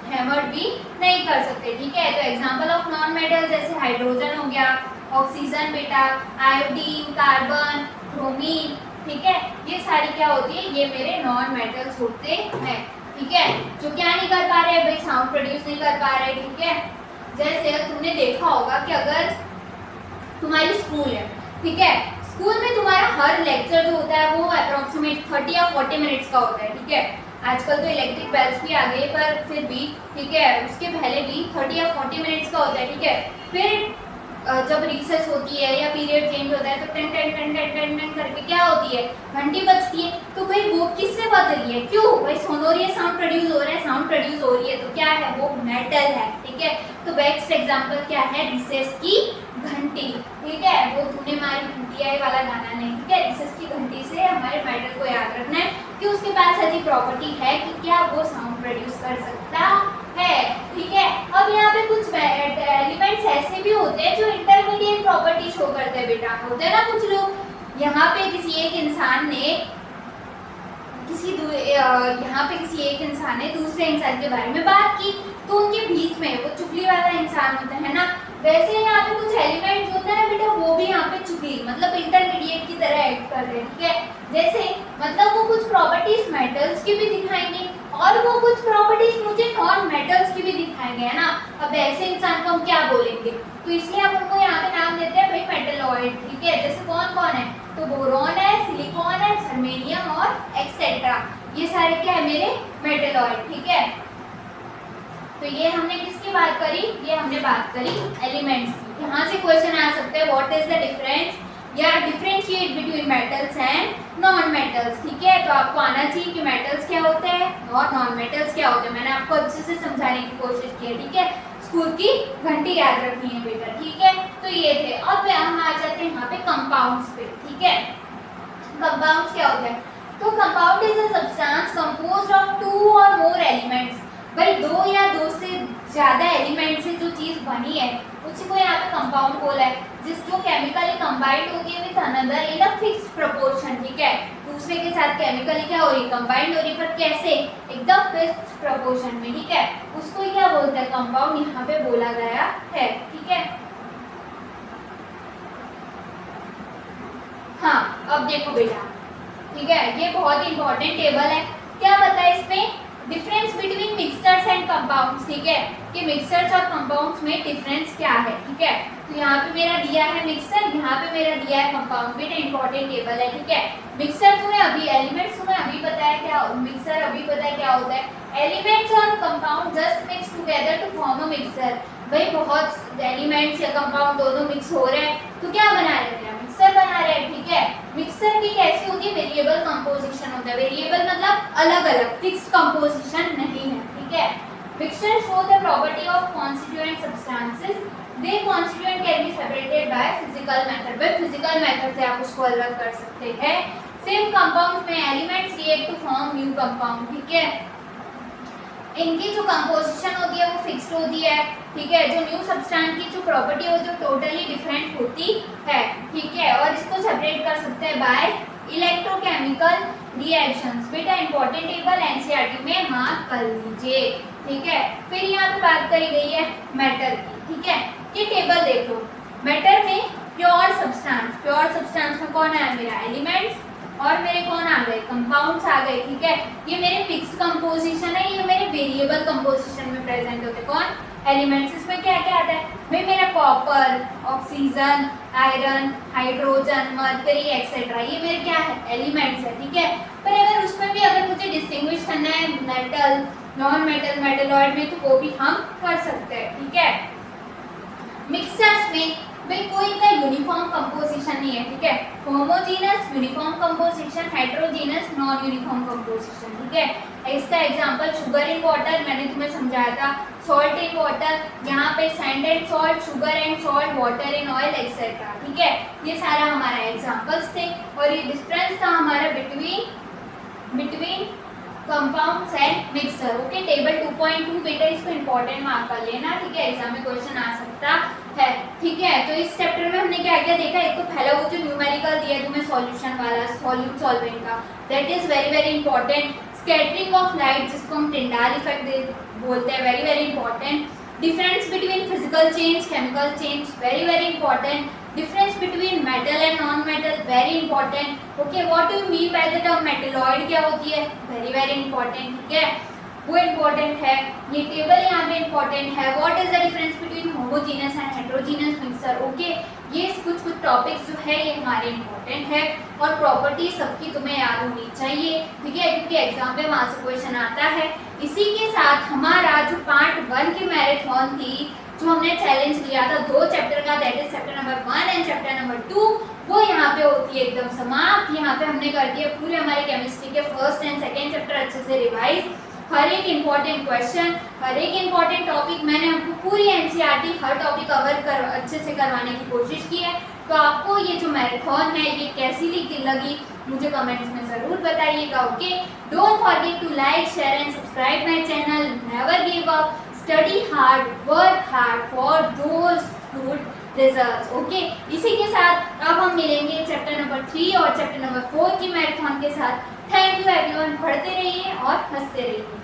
हैमर भी नहीं कर सकते, ठीक है। तो एग्जांपल ऑफ नॉन मेटल जैसे हाइड्रोजन हो गया, ऑक्सीजन बेटा, आयोडीन, कार्बन, ब्रोमीन, ठीक है, ये सारी क्या होती है, ये मेरे नॉन मेटल्स होते हैं, ठीक है, जो क्या नहीं कर पा रहे भाई, साउंड प्रोड्यूस नहीं कर पा रहे, ठीक है। जैसे तुमने देखा होगा कि अगर तुम्हारी स्कूल है, ठीक है, स्कूल में तुम्हारा हर लेक्चर जो होता है वो अप्रोक्सीमेट 30 या 40 मिनट्स का होता है, ठीक है। आजकल तो इलेक्ट्रिक बेल्स भी आ गए, पर फिर भी ठीक है, उसके पहले भी 30 या 40 मिनट्स का होता है, ठीक है। फिर जब रिसेस होती है या पीरियड चेंज होता है तो ten ten ten ten ten ten करके क्या होती है, घंटी बजती है, तो भाई वो किससे बज रही है, क्यों भाई, सोनोरियस साउंड प्रोड्यूस हो रहा है, साउंड प्रोड्यूस हो रही है, तो क्या है वो मेटल है, ठीक है। तो बेस्ट एग्जांपल क्या है, रिसेस की घंटी, ठीक है, वो तूने मारी घंटी आई वाला गाना नहीं, ठीक है, रिसेस की घंटी से हमारे मेटल को याद रखना है कि उसके पास ऐसी प्रॉपर्टी है कि क्या वो साउंड प्रोड्यूस कर सकता है, ठीक है। अब यहाँ पे कुछ एलिमेंट्स ऐसे भी होते हैं जो इंटरमीडिएट प्रॉपर्टी शो करते हैं बेटा, होते हैं ना कुछ लोग। यहाँ पे किसी एक इंसान ने दूसरे इंसान के बारे में बात की, तो उनके बीच में वो चुगली वाला इंसान होता है ना, वैसे यहाँ पे कुछ एलिमेंट्स होते हैं ना बेटा, वो भी यहाँ पे चुगली मतलब इंटरमीडिएट की तरह एक्ट कर रहे हैं, ठीक है। जैसे मतलब वो कुछ प्रॉपर्टीज मेटल्स की भी दिखाएंगे और वो कुछ प्रॉपर्टीज मुझे नॉन मेटल्स की भी दिखाएंगे, है ना। अब ऐसे इंसान को हम क्या बोलेंगे, तो इसलिए हम उनको यहाँ पे नाम देते हैं भाई मेटलॉइड, ठीक है। जैसे कौन कौन है, तो बोरॉन है, सिलिकॉन है, जर्मेनियम और एक्सेट्रा, ये सारे क्या है मेरे मेटलॉइड, ठीक है। तो ये हमने किसकी बात करी, ये हमने बात करी एलिमेंट्स की। यहाँ से क्वेश्चन आ सकते हैं, व्हाट इज द डिफरेंस या differentiate between metals and non metals, ठीक है। तो आपको आना चाहिए कि मेटल्स क्या होते हैं और नॉन मेटल्स क्या होते हैं, मैंने आपको अच्छे से समझाने की कोशिश की है, ठीक है। स्कूल की घंटी याद रखनी है बेटा, ठीक है। तो ये थे, अब हम आ जाते हैं यहाँ पे कंपाउंड्स पे, ठीक है। कंपाउंड्स क्या होते हैं, तो compound is a substance composed of 2 और मोर एलिमेंट्स, भाई 2 या 2 से ज्यादा एलिमेंट से जो चीज बनी है उसी को यहाँ पे कंपाउंड बोला है, जो केमिकली कंबाइंड होती है with another in a fixed proportion, ठीक है, दूसरे के साथ केमिकली क्या हो रही है, कंबाइंड हो रही है, पर कैसे, एकदम फिक्स्ड प्रोपोर्शन में, ठीक है, उसको क्या बोलते हैं, कंपाउंड यहाँ पे बोला गया है, ठीक है। हाँ अब देखो बेटा, ठीक है, ये बहुत इंपॉर्टेंट टेबल है। क्या बता है इसमें, difference between mixtures and compounds, ठीक है, कि मिक्सचर्स और कंपाउंड्स में डिफरेंस क्या है, ठीक है। तो यहाँ पे मेरा दिया है मिक्सचर, यहाँ पे मेरा दिया है कंपाउंड, बेटा इंपॉर्टेंट टेबल है, ठीक है। मिक्सचर तुम्हें अभी, एलिमेंट्स तुम्हें अभी पता है क्या, मिक्सचर अभी पता है क्या होता है, एलिमेंट्स और compound just mix together to form a mixture. भाई बहुत एलिमेंट्स या कंपाउंड दोनों मिक्स हो रहे हैं तो क्या बना रहे हैं, मिक्सचर बना रहे हैं, ठीक है। मिक्सचर की कैसी होती है, वेरिएबल कंपोजिशन होता है, वेरिएबल मतलब अलग अलग, फिक्स्ड कंपोजिशन नहीं है, ठीक है। Mixture show the property of constituent substances, they constituent can be separated by physical method, by physical method से आप उसको अलग कर सकते हैं। सेम कंपाउंड्स में elements react to form new compound, ठीक है, इनकी जो कंपोजिशन होती है वो फिक्स्ड होती है, ठीक है, जो न्यू सब्सटेंस की जो प्रॉपर्टी होती है वो टोटली डिफरेंट होती है, ठीक है, और इसको सेपरेट कर सकते हैं बाय इलेक्ट्रोकेमिकल रिएक्शंस। बेटा इंपॉर्टेंट टेबल एनसीईआरटी में मार्क कर लीजिए, ठीक है। फिर यहाँ पे बात करी गई है मेटल की, ठीक है, ये टेबल देख लो, मेटल में प्योर सब्सटेंस में कौन है मेरा, एलिमेंट्स, और मेरे कौन आ गए, कंपाउंड्स आ गए, ठीक है। ये मेरे फिक्स कंपोजिशन है, ये मेरे वेरिएबल कंपोजिशन में प्रेजेंट होते हैं, कौन, एलिमेंट्स। इसमें क्या क्या आता है भाई, मेरा copper, oxygen, iron, hydrogen, mercury etcetera, ये मेरे क्या है, एलिमेंट्स है, ठीक है। पर अगर उसमें भी अगर मुझे डिस्टिंग्विश करना है मेटल, नॉन मेटल, मेटलॉइड में, तो वो भी हम कर सकते हैं, ठीक है। मिक्सचर्स में भाई कोई इनका यूनिफॉर्म कंपोजिशन नहीं है, ठीक है, homogeneous uniform composition, heterogeneous non uniform composition, ठीक है। इसका एग्जांपल शुगर इन वाटर, मैंने तुम्हें समझाया था, सॉल्ट इन वाटर, यहाँ पे sand and salt, sugar and salt, water in oil etcetera, ठीक है, ये सारा हमारा एग्जांपल्स थे। और ये डिफरेंस था हमारा between compounds and mixture, okay. Table 2.2 बेटा इसको इंपॉर्टेंट मार्क कर लेना, ठीक है, एग्जाम में क्वेश्चन आ सकता है, ठीक है। तो इस चैप्टर में हमने क्या क्या देखा, एक तो पहला वो जो न्यूमेरिकल दिया है तुम्हें सॉल्यूशन वाला, सॉल्यूट सॉल्वेंट का, that is very very important. Scattering of light जिसको हम टिंडाल इफेक्ट बोलते हैं, very very important. Difference between physical change, chemical change, very very important. Difference between metal and non metal, very important, okay. What do you mean by the term metalloid, क्या होती है, very very important, ठीक है, वो important है। ये table यहाँ पे इंपॉर्टेंट है। What is the difference between homogeneous and heterogeneous mixture, okay. ये कुछ टॉपिक्स जो है ये हमारे इंपॉर्टेंट है, और प्रॉपर्टी सबकी तुम्हें याद होनी चाहिए, ठीक है, क्योंकि एग्जाम में वहां से क्वेश्चन आता है। इसी के साथ हमारा जो पार्ट 1 की मैराथन थी, जो हमने चैलेंज लिया था 2 चैप्टर का, that is chapter number 1 and chapter number 2, वो यहाँ पे होती है एकदम समाप्त। यहाँ पे हमने कर दिया पूरे हमारे केमिस्ट्री के फर्स्ट एंड सेकेंड चैप्टर अच्छे से रिवाइज, हर एक इंपॉर्टेंट क्वेश्चन, हर एक इंपॉर्टेंट टॉपिक मैंने आपको पूरी एनसीईआरटी हर टॉपिक कवर अच्छे से करवाने की कोशिश की है। तो आपको ये जो मैराथन है ये कैसी लगी मुझे कमेंट्स में जरूर बताइएगा, okay. Don't forget to like, share and subscribe my channel. Never give up, study hard, work hard for those good results, okay. इसी के साथ अब हम मिलेंगे चैप्टर नंबर 3 और चैप्टर नंबर 4 की मैराथन के साथ। थैंक यू एवरीवन, पढ़ते रहिए और हंसते रहिए।